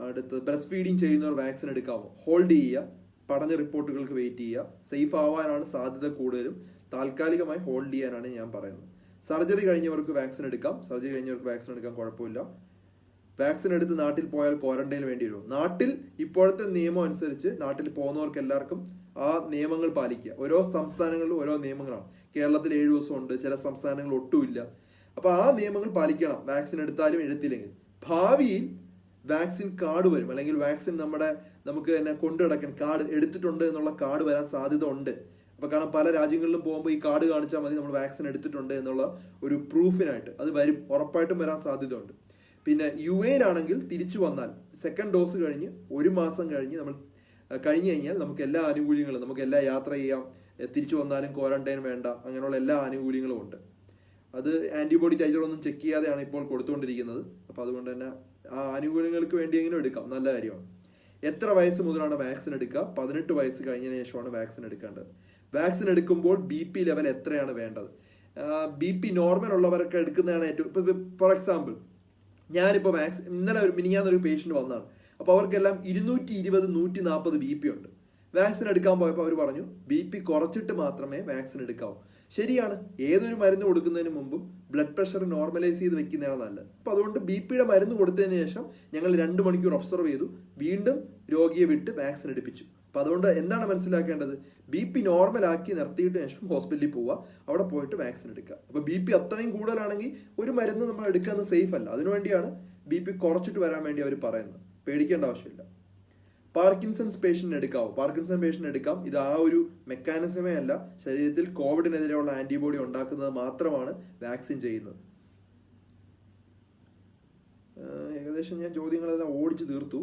അടുത്തത്, ബ്രസ്റ്റ് ഫീഡിങ് ചെയ്യുന്നവർ വാക്സിൻ എടുക്കാമോ? ഹോൾഡ് ചെയ്യുക. പഠന റിപ്പോർട്ടുകൾക്ക് വെയിറ്റ് ചെയ്യുക. സേഫ് ആവാനാണ് സാധ്യത കൂടുതലും. താൽക്കാലികമായി ഹോൾഡ് ചെയ്യാനാണ് ഞാൻ പറയുന്നത്. സർജറി കഴിഞ്ഞവർക്ക് വാക്സിൻ എടുക്കാം. സർജറി കഴിഞ്ഞവർക്ക് വാക്സിൻ എടുക്കാൻ കുഴപ്പമില്ല. വാക്സിൻ എടുത്ത് നാട്ടിൽ പോയാൽ ക്വാറന്റൈൻ വേണ്ടി വരുമോ? നാട്ടിൽ ഇപ്പോഴത്തെ നിയമം അനുസരിച്ച് നാട്ടിൽ പോകുന്നവർക്ക് എല്ലാവർക്കും ആ നിയമങ്ങൾ പാലിക്കുക. ഓരോ സംസ്ഥാനങ്ങളിലും ഓരോ നിയമങ്ങളാണ്. കേരളത്തിൽ 7 ദിവസം ഉണ്ട്, ചില സംസ്ഥാനങ്ങളിൽ ഒട്ടുമില്ല. അപ്പൊ ആ നിയമങ്ങൾ പാലിക്കണം, വാക്സിൻ എടുത്താലും എടുത്തില്ലെങ്കിൽ. ഭാവിയിൽ വാക്സിൻ കാർഡ് വരും, അല്ലെങ്കിൽ വാക്സിൻ നമുക്ക് തന്നെ കൊണ്ടു നടക്കാൻ കാർഡ് എടുത്തിട്ടുണ്ട് എന്നുള്ള കാർഡ് വരാൻ സാധ്യത ഉണ്ട്. അപ്പൊ കാരണം പല രാജ്യങ്ങളിലും പോകുമ്പോൾ ഈ കാർഡ് കാണിച്ചാൽ മതി നമ്മൾ വാക്സിൻ എടുത്തിട്ടുണ്ട് എന്നുള്ള ഒരു പ്രൂഫിനായിട്ട്. അത് വരും, ഉറപ്പായിട്ടും വരാൻ സാധ്യത ഉണ്ട്. പിന്നെ UAE ആണെങ്കിൽ തിരിച്ചു വന്നാൽ സെക്കൻഡ് ഡോസ് കഴിഞ്ഞ് 1 മാസം കഴിഞ്ഞ് നമ്മൾ കഴിഞ്ഞു കഴിഞ്ഞാൽ നമുക്ക് എല്ലാ ആനുകൂല്യങ്ങളും, നമുക്ക് എല്ലാ യാത്ര ചെയ്യാം, തിരിച്ചു വന്നാലും ക്വാറന്റൈൻ വേണ്ട, അങ്ങനെയുള്ള എല്ലാ ആനുകൂല്യങ്ങളും ഉണ്ട്. അത് ആന്റിബോഡി ടൈറ്റർ ഒന്നും ചെക്ക് ചെയ്യാതെയാണ് ഇപ്പോൾ കൊടുത്തുകൊണ്ടിരിക്കുന്നത്. അപ്പൊ അതുകൊണ്ട് തന്നെ ആ ആനുകൂല്യങ്ങൾക്ക് വേണ്ടിയെങ്കിലും എടുക്കാം, നല്ല കാര്യമാണ്. എത്ര വയസ്സ് മുതലാണ് വാക്സിൻ എടുക്കുക? 18 വയസ്സ് കഴിഞ്ഞതിന് ശേഷമാണ് വാക്സിൻ എടുക്കേണ്ടത്. വാക്സിൻ എടുക്കുമ്പോൾ BP ലെവൽ എത്രയാണ് വേണ്ടത്? BP നോർമൽ ഉള്ളവരൊക്കെ എടുക്കുന്നതാണ് ഏറ്റവും. ഫോർ എക്സാമ്പിൾ, ഞാനിപ്പോ ഇന്നലെ മിനിഞ്ഞാന്നൊരു പേഷ്യന്റ് വന്നതാണ്. അപ്പൊ അവർക്കെല്ലാം 220, 140 BP ഉണ്ട്. വാക്സിൻ എടുക്കാൻ പോയപ്പോൾ അവർ പറഞ്ഞു BP കുറച്ചിട്ട് മാത്രമേ വാക്സിൻ എടുക്കാവൂ. ശരിയാണ്. ഏതൊരു മരുന്ന് കൊടുക്കുന്നതിന് മുമ്പും ബ്ലഡ് പ്രഷർ നോർമലൈസ് ചെയ്ത് വെക്കുന്നതാണ് നല്ലത്. അപ്പൊ അതുകൊണ്ട് BP മരുന്ന് കൊടുത്തതിന് ശേഷം ഞങ്ങൾ 2 മണിക്കൂർ ഒബ്സർവ് ചെയ്തു, വീണ്ടും രോഗിയെ വിട്ട് വാക്സിൻ എടുപ്പിച്ചു. അപ്പൊ അതുകൊണ്ട് എന്താണ് മനസ്സിലാക്കേണ്ടത്? BP നോർമൽ ആക്കി നിർത്തിയിട്ട് ശേഷം ഹോസ്പിറ്റലിൽ പോവുക, അവിടെ പോയിട്ട് വാക്സിൻ എടുക്കുക. അപ്പൊ BP അത്രയും കൂടുതലാണെങ്കിൽ ഒരു മരുന്ന് നമ്മൾ എടുക്കുന്നത് സേഫ് അല്ല. അതിനുവേണ്ടിയാണ് BP കുറച്ചിട്ട് വരാൻ വേണ്ടി അവർ പറയുന്നത്. പേടിക്കേണ്ട ആവശ്യമില്ല. പാർക്കിൻസൺസ് പേഷ്യന്റ് എടുക്കാവോ? പാർക്കിൻസൺ പേഷ്യന്റ് എടുക്കാം. ഇത് ആ ഒരു മെക്കാനിസമേ അല്ല. ശരീരത്തിൽ കോവിഡിനെതിരെയുള്ള ആന്റിബോഡി ഉണ്ടാക്കുന്നത് മാത്രമാണ് വാക്സിൻ ചെയ്യുന്നത്. ഏകദേശം ഞാൻ ചോദ്യങ്ങളെല്ലാം ഓടിച്ചു തീർത്തു.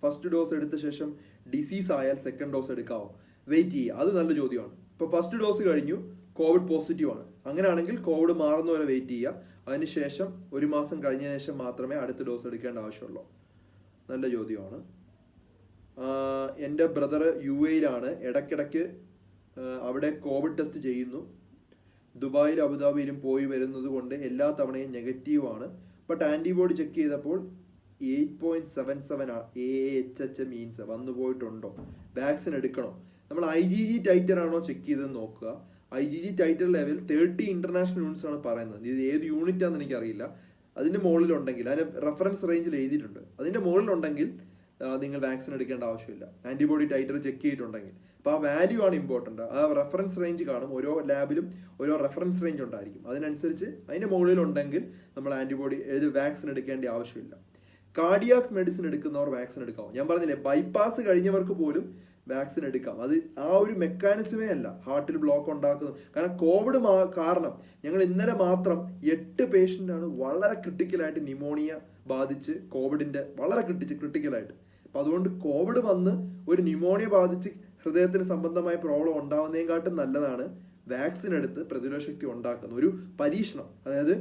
ഫസ്റ്റ് ഡോസ് എടുത്ത ശേഷം ഡിസീസ് ആയാൽ സെക്കൻഡ് ഡോസ് എടുക്കാവോ? വെയിറ്റ് ചെയ്യുക. അത് നല്ല ചോദ്യമാണ്. ഇപ്പൊ ഫസ്റ്റ് ഡോസ് കഴിഞ്ഞു, കോവിഡ് പോസിറ്റീവ് ആണ്. അങ്ങനെയാണെങ്കിൽ കോവിഡ് മാറുന്നവരെ വെയിറ്റ് ചെയ്യുക. അതിനുശേഷം 1 മാസം കഴിഞ്ഞതിന് ശേഷം മാത്രമേ അടുത്ത ഡോസ് എടുക്കേണ്ട ആവശ്യമുള്ളൂ. നല്ല ചോദ്യമാണ്. എൻ്റെ ബ്രദർ UAE ഇടയ്ക്കിടയ്ക്ക് അവിടെ കോവിഡ് ടെസ്റ്റ് ചെയ്യുന്നു. ദുബായിലും അബുദാബിയിലും പോയി വരുന്നത് കൊണ്ട് എല്ലാ തവണയും നെഗറ്റീവാണ്. ബട്ട് ആന്റിബോഡി ചെക്ക് ചെയ്തപ്പോൾ 8.77 AHH മീൻസ് വന്നു പോയിട്ടുണ്ടോ? വാക്സിൻ എടുക്കണോ? നമ്മൾ IgG ടൈറ്റർ ആണോ ചെക്ക് ചെയ്തെന്ന് നോക്കുക. IgG ടൈറ്റർ ലെവൽ 30 ഇന്റർനാഷണൽ യൂണിറ്റ്സ് ആണ് പറയുന്നത്. ഇത് ഏത് യൂണിറ്റ് ആണെന്ന് എനിക്കറിയില്ല. അതിന്റെ മുകളിലുണ്ടെങ്കിൽ, അതിന്റെ റെഫറൻസ് റേഞ്ചിൽ എഴുതിയിട്ടുണ്ട്, അതിന്റെ മുകളിലുണ്ടെങ്കിൽ നിങ്ങൾ വാക്സിൻ എടുക്കേണ്ട ആവശ്യമില്ല. ആന്റിബോഡി ടൈറ്റർ ചെക്ക് ചെയ്തിട്ടുണ്ടെങ്കിൽ. അപ്പൊ ആ വാല്യൂ ആണ് ഇമ്പോർട്ടന്റ്. ആ റെഫറൻസ് റേഞ്ച് കാണും. ഓരോ ലാബിലും ഓരോ റെഫറൻസ് റേഞ്ച് ഉണ്ടായിരിക്കും. അതിനനുസരിച്ച് അതിന്റെ മുകളിലുണ്ടെങ്കിൽ നമ്മൾ വാക്സിൻ എടുക്കേണ്ട ആവശ്യമില്ല. കാർഡിയാക് മെഡിസിൻ എടുക്കുന്നവർ വാക്സിൻ എടുക്കാവും. ഞാൻ പറഞ്ഞില്ലേ, ബൈപ്പാസ് കഴിഞ്ഞവർക്ക് പോലും വാക്സിൻ എടുക്കാം. അത് ആ ഒരു മെക്കാനിസമേ അല്ല ഹാർട്ടിൽ ബ്ലോക്ക് ഉണ്ടാക്കുന്നത്. കാരണം കോവിഡ് കാരണം ഞങ്ങൾ ഇന്നലെ മാത്രം 8 പേഷ്യൻ്റാണ് വളരെ ക്രിട്ടിക്കലായിട്ട് ന്യൂമോണിയ ബാധിച്ച് കോവിഡിന്റെ വളരെ ക്രിട്ടിക്കലായിട്ട്. അപ്പൊ അതുകൊണ്ട് കോവിഡ് വന്ന് ഒരു ന്യൂമോണിയ ബാധിച്ച് ഹൃദയത്തിന് സംബന്ധമായ പ്രോബ്ലം ഉണ്ടാവുന്നതിനെക്കാട്ടും നല്ലതാണ് വാക്സിൻ എടുത്ത് പ്രതിരോധ ശക്തി ഉണ്ടാക്കുന്ന ഒരു പരീക്ഷണം. അതായത്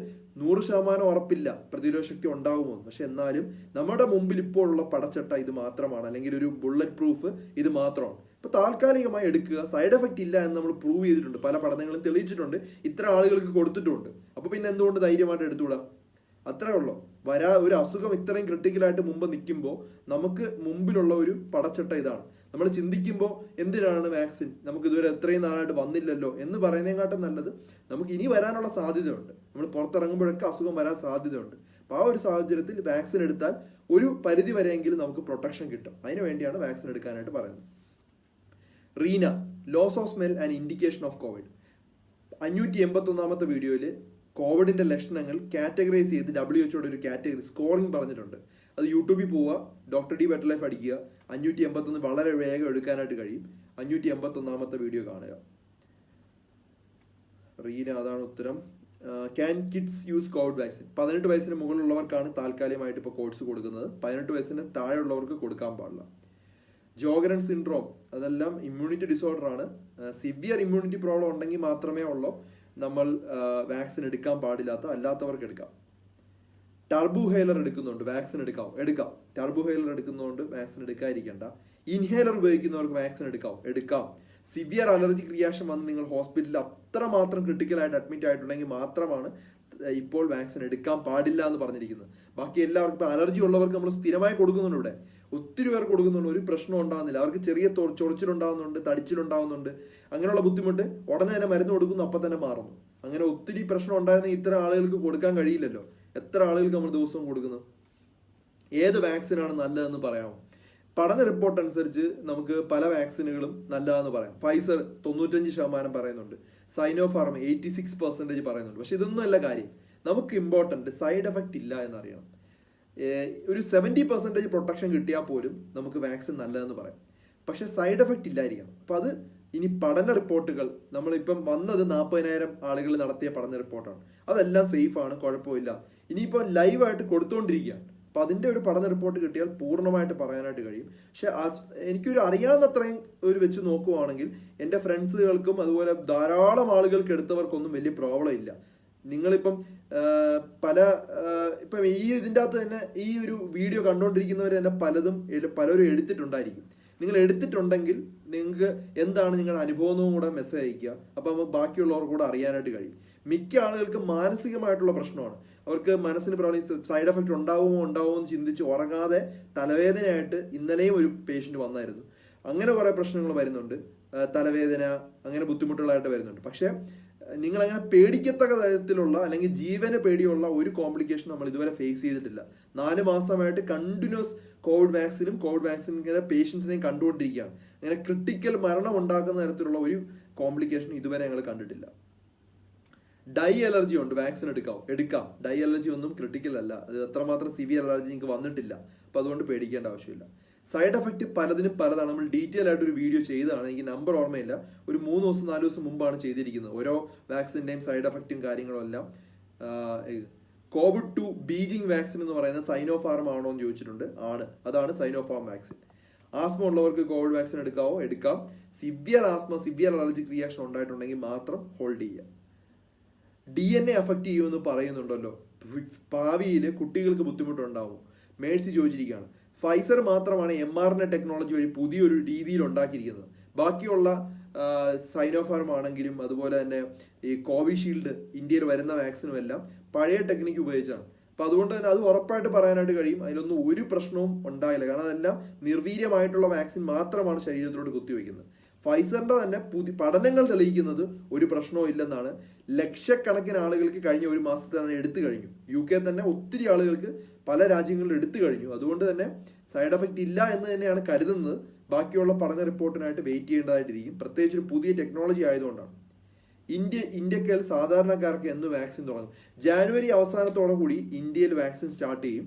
100% ഉറപ്പില്ല പ്രതിരോധ ശക്തി ഉണ്ടാവുമോ, പക്ഷെ എന്നാലും നമ്മുടെ മുമ്പിൽ ഇപ്പോൾ ഉള്ള പടച്ചട്ട ഇത് മാത്രമാണ്, അല്ലെങ്കിൽ ഒരു ബുള്ളറ്റ് പ്രൂഫ് ഇത് മാത്രമാണ്. ഇപ്പൊ താൽക്കാലികമായി എടുക്കുക, സൈഡ് എഫക്റ്റ് ഇല്ല എന്ന് നമ്മൾ പ്രൂവ് ചെയ്തിട്ടുണ്ട്, പല പഠനങ്ങളും തെളിയിച്ചിട്ടുണ്ട്, ഇത്ര ആളുകൾക്ക് കൊടുത്തിട്ടുണ്ട്. അപ്പൊ പിന്നെ എന്തുകൊണ്ട് ധൈര്യമായിട്ട് എടുത്തുകൂടാ? അത്രേ ഉള്ളൂ. ഒരു അസുഖം ഇത്രയും ക്രിട്ടിക്കലായിട്ട് മുമ്പ് നിൽക്കുമ്പോൾ നമുക്ക് മുമ്പിലുള്ള ഒരു പടച്ചട്ട ഇതാണ്. നമ്മൾ ചിന്തിക്കുമ്പോൾ എന്തിനാണ് വാക്സിൻ, നമുക്ക് ഇതുവരെ എത്രയും നാളായിട്ട് വന്നില്ലല്ലോ എന്ന് പറയുന്നതിനെക്കാട്ടും നല്ലത് നമുക്ക് ഇനി വരാനുള്ള സാധ്യതയുണ്ട്. നമ്മൾ പുറത്തിറങ്ങുമ്പോഴൊക്കെ അസുഖം വരാൻ സാധ്യതയുണ്ട്. അപ്പൊ ആ ഒരു സാഹചര്യത്തിൽ വാക്സിൻ എടുത്താൽ ഒരു പരിധി വരെയെങ്കിലും നമുക്ക് പ്രൊട്ടക്ഷൻ കിട്ടും. അതിനു വേണ്ടിയാണ് വാക്സിൻ എടുക്കാനായിട്ട് പറയുന്നത്. Reena, loss of smell and indication of COVID. 581 വീഡിയോയിൽ കോവിഡിന്റെ ലക്ഷണങ്ങൾ കാറ്റഗറൈസ് ചെയ്ത് WHO ഒരു കാറ്റഗറി സ്കോറിംഗ് പറഞ്ഞിട്ടുണ്ട്. അത് യൂട്യൂബിൽ പോവുക, ഡോക്ടർ ഡി ബെറ്റർ ലൈഫ് അടിക്കുക, 581 വളരെ വേഗം എടുക്കാനായിട്ട് കഴിയും. 581 വീഡിയോ കാണുക. റീന, അതാണ് ഉത്തരം. Can kids use Covid vaccine? 18 വയസ്സിന് മുകളിലുള്ളവർക്കാണ് താൽക്കാലികമായിട്ട് ഇപ്പോൾ കോഴ്സ് കൊടുക്കുന്നത്. 18 വയസ്സിന് താഴെയുള്ളവർക്ക് കൊടുക്കാൻ പാടില്ല. ജോഗറൻ സിൻഡ്രോം, അതെല്ലാം ഇമ്മ്യൂണിറ്റി ഡിസോർഡർ ആണ്. സിവിയർ ഇമ്മ്യൂണിറ്റി പ്രോബ്ലം ഉണ്ടെങ്കിൽ മാത്രമേ ഉള്ളൂ നമ്മൾ വാക്സിൻ എടുക്കാൻ പാടില്ലാത്ത, അല്ലാത്തവർക്ക് എടുക്കാം. ടർബു ഹെയിലർ എടുക്കുന്നുണ്ട്, വാക്സിൻ എടുക്കാം. ടർബു ഹെയിലർ എടുക്കുന്നതുകൊണ്ട് വാക്സിൻ എടുക്കാതിരിക്കേണ്ട. ഇൻഹേലർ ഉപയോഗിക്കുന്നവർക്ക് വാക്സിൻ എടുക്കാം. സിവിയർ അലർജിക് റിയാക്ഷൻ വന്ന് നിങ്ങൾ ഹോസ്പിറ്റലിൽ അത്രമാത്രം ക്രിട്ടിക്കലായിട്ട് അഡ്മിറ്റ് ആയിട്ടുണ്ടെങ്കിൽ മാത്രമാണ് ഇപ്പോൾ വാക്സിൻ എടുക്കാൻ പാടില്ല എന്ന് പറഞ്ഞിരിക്കുന്നത്. ബാക്കി എല്ലാവർക്കും, ഇപ്പൊ അലർജി ഉള്ളവർക്ക് നമ്മൾ സ്ഥിരമായി കൊടുക്കുന്നുണ്ട്. ഇവിടെ ഒത്തിരി പേർ കൊടുക്കുന്നുണ്ട്, ഒരു പ്രശ്നം ഉണ്ടാകുന്നില്ല. അവർക്ക് ചെറിയ ചൊറിച്ചിലുണ്ടാകുന്നുണ്ട്, തടിച്ചിലുണ്ടാകുന്നുണ്ട്, അങ്ങനെയുള്ള ബുദ്ധിമുട്ട് ഉടനെ തന്നെ മരുന്ന് കൊടുക്കുന്നു, അപ്പം തന്നെ മാറുന്നു. അങ്ങനെ ഒത്തിരി പ്രശ്നം ഉണ്ടായിരുന്ന ഇത്തരം ആളുകൾക്ക് കൊടുക്കാൻ കഴിയില്ലല്ലോ. എത്ര ആളുകൾക്ക് നമ്മൾ ദിവസവും കൊടുക്കുന്നു? ഏത് വാക്സിനാണ് നല്ലതെന്ന് പറയാമോ? പഠന റിപ്പോർട്ട് അനുസരിച്ച് നമുക്ക് പല വാക്സിനുകളും നല്ലതാണെന്ന് പറയാം. ഫൈസർ 95% പറയുന്നുണ്ട്, സൈനോഫാർമ 86% പറയുന്നുണ്ട്. പക്ഷെ ഇതൊന്നും അല്ല കാര്യം. നമുക്ക് ഇമ്പോർട്ടന്റ് സൈഡ് എഫക്റ്റ് ഇല്ല എന്നറിയണം. ഒരു 70% പ്രൊട്ടക്ഷൻ കിട്ടിയാൽ പോലും നമുക്ക് വാക്സിൻ നല്ലതെന്ന് പറയാം. പക്ഷെ സൈഡ് എഫക്റ്റ് ഇല്ലായിരിക്കണം. അപ്പൊ അത് ഇനി പഠന റിപ്പോർട്ടുകൾ, നമ്മളിപ്പം വന്നത് 40,000 ആളുകൾ നടത്തിയ പഠന റിപ്പോർട്ടാണ്. അതെല്ലാം സേഫ് ആണ്, കുഴപ്പമില്ല. ഇനിയിപ്പോൾ ലൈവായിട്ട് കൊടുത്തുകൊണ്ടിരിക്കുകയാണ്. അപ്പൊ അതിന്റെ ഒരു പഠന റിപ്പോർട്ട് കിട്ടിയാൽ പൂർണ്ണമായിട്ട് പറയാനായിട്ട് കഴിയും. പക്ഷെ എനിക്കൊരു അറിയാവുന്നത്രയും ഒരു വെച്ച് നോക്കുവാണെങ്കിൽ എൻ്റെ ഫ്രണ്ട്സുകൾക്കും അതുപോലെ ധാരാളം ആളുകൾക്ക് എടുത്തവർക്കൊന്നും വലിയ പ്രോബ്ലം ഇല്ല. നിങ്ങളിപ്പം ഇപ്പം ഇതിൻ്റെ അകത്ത് തന്നെ ഈ ഒരു വീഡിയോ കണ്ടുകൊണ്ടിരിക്കുന്നവർ തന്നെ പലരും എടുത്തിട്ടുണ്ടായിരിക്കും. നിങ്ങൾ എടുത്തിട്ടുണ്ടെങ്കിൽ നിങ്ങൾക്ക് എന്താണ് നിങ്ങളുടെ അനുഭവവും കൂടെ മെസ്സേജ് അയക്കുക. അപ്പം നമുക്ക് ബാക്കിയുള്ളവർക്ക് കൂടെ അറിയാനായിട്ട് കഴിയും. മിക്ക ആളുകൾക്ക് മാനസികമായിട്ടുള്ള പ്രശ്നമാണ്. അവർക്ക് മനസ്സിന് പ്രോബ്ലം, സൈഡ് എഫക്റ്റ് ഉണ്ടാവുമോ എന്ന് ചിന്തിച്ച് ഉറങ്ങാതെ തലവേദനയായിട്ട് ഇന്നലെയും ഒരു പേഷ്യന്റ് വന്നായിരുന്നു. അങ്ങനെ കുറെ പ്രശ്നങ്ങൾ വരുന്നുണ്ട്, തലവേദന, അങ്ങനെ ബുദ്ധിമുട്ടുകളായിട്ട് വരുന്നുണ്ട്. പക്ഷെ നിങ്ങൾ അങ്ങനെ പേടിക്കത്തക്ക തരത്തിലുള്ള അല്ലെങ്കിൽ ജീവന് പേടിയുള്ള ഒരു കോംപ്ലിക്കേഷൻ നമ്മൾ ഇതുവരെ ഫേസ് ചെയ്തിട്ടില്ല. 4 മാസമായിട്ട് കണ്ടിന്യൂസ് കോവിഡ് വാക്സിൻ പേഷ്യൻസിനെയും കണ്ടുകൊണ്ടിരിക്കുകയാണ്. അങ്ങനെ ക്രിട്ടിക്കൽ മരണം ഉണ്ടാക്കുന്ന തരത്തിലുള്ള ഒരു കോംപ്ലിക്കേഷൻ ഇതുവരെ ഞങ്ങൾ കണ്ടിട്ടില്ല. ഡൈ അലർജി ഉണ്ട്, വാക്സിൻ എടുക്കാം. ഡൈ അലർജി ഒന്നും ക്രിട്ടിക്കൽ അല്ല, അത് അത്രമാത്രം സിവിയർ അലർജി നിങ്ങൾക്ക് വന്നിട്ടില്ല. അപ്പൊ അതുകൊണ്ട് പേടിക്കേണ്ട ആവശ്യമില്ല. സൈഡ് എഫക്റ്റ് പലതിനും പലതാണ്. നമ്മൾ ഡീറ്റെയിൽ ആയിട്ട് ഒരു വീഡിയോ ചെയ്തതാണ്, എനിക്ക് നമ്പർ ഓർമ്മയില്ല. ഒരു 3 ദിവസം 4 ദിവസം മുമ്പാണ് ചെയ്തിരിക്കുന്നത്. ഓരോ വാക്സിന്റെയും സൈഡ് എഫക്റ്റും കാര്യങ്ങളും എല്ലാം. കോവിഡ് 2 ബീജിംഗ് വാക്സിൻ എന്ന് പറയുന്നത് സൈനോഫാർം ആണോ എന്ന് ചോദിച്ചിട്ടുണ്ട്. അതാണ് സൈനോഫാർം വാക്സിൻ. ആസ്മ ഉള്ളവർക്ക് കോവിഡ് വാക്സിൻ എടുക്കാം. Severe asthma, severe allergic reaction ഉണ്ടായിട്ടുണ്ടെങ്കിൽ മാത്രം ഹോൾഡ് ചെയ്യുക. DNA അഫക്റ്റ് ചെയ്യുമെന്ന് പറയുന്നുണ്ടല്ലോ, ഭാവിയിൽ കുട്ടികൾക്ക് ബുദ്ധിമുട്ടുണ്ടാവും. മേഴ്സി ചോദിച്ചിരിക്കുകയാണ്. ഫൈസർ മാത്രമാണ് mRNA ടെക്നോളജി വഴി പുതിയൊരു രീതിയിൽ ഉണ്ടാക്കിയിരിക്കുന്നത്. ബാക്കിയുള്ള സൈനോഫാർം ആണെങ്കിലും അതുപോലെ തന്നെ ഈ കോവിഷീൽഡ്, ഇന്ത്യയിൽ വരുന്ന വാക്സിനും എല്ലാം പഴയ ടെക്നിക്ക് ഉപയോഗിച്ചാണ്. അപ്പൊ അതുകൊണ്ട് തന്നെ അത് ഉറപ്പായിട്ട് പറയാനായിട്ട് കഴിയും, അതിലൊന്നും ഒരു പ്രശ്നവും ഉണ്ടായില്ല. കാരണം അതെല്ലാം നിർവീര്യമായിട്ടുള്ള വാക്സിൻ മാത്രമാണ് ശരീരത്തിലോട്ട് കുത്തിവെക്കുന്നത്. ഫൈസറിന്റെ തന്നെ പുതിയ പഠനങ്ങൾ തെളിയിക്കുന്നത് ഒരു പ്രശ്നവും ഇല്ലെന്നാണ്. ലക്ഷക്കണക്കിന് ആളുകൾക്ക് കഴിഞ്ഞ ഒരു മാസത്തിൽ തന്നെ എടുത്തു കഴിഞ്ഞു. UK തന്നെ ഒത്തിരി ആളുകൾക്ക് പല രാജ്യങ്ങളിൽ എടുത്തു കഴിഞ്ഞു. അതുകൊണ്ട് തന്നെ സൈഡ് എഫക്റ്റ് ഇല്ല എന്ന് തന്നെയാണ് കരുതുന്നത്. ബാക്കിയുള്ള പഠന റിപ്പോർട്ടിനായിട്ട് വെയിറ്റ് ചെയ്യേണ്ടതായിട്ടിരിക്കും, പ്രത്യേകിച്ച് ഒരു പുതിയ ടെക്നോളജി ആയതുകൊണ്ടാണ്. ഇന്ത്യക്കാൽ സാധാരണക്കാർക്ക് എന്ന് വാക്സിൻ തുടങ്ങും? ജനുവരി അവസാനത്തോടു കൂടി ഇന്ത്യയിൽ വാക്സിൻ സ്റ്റാർട്ട് ചെയ്യും.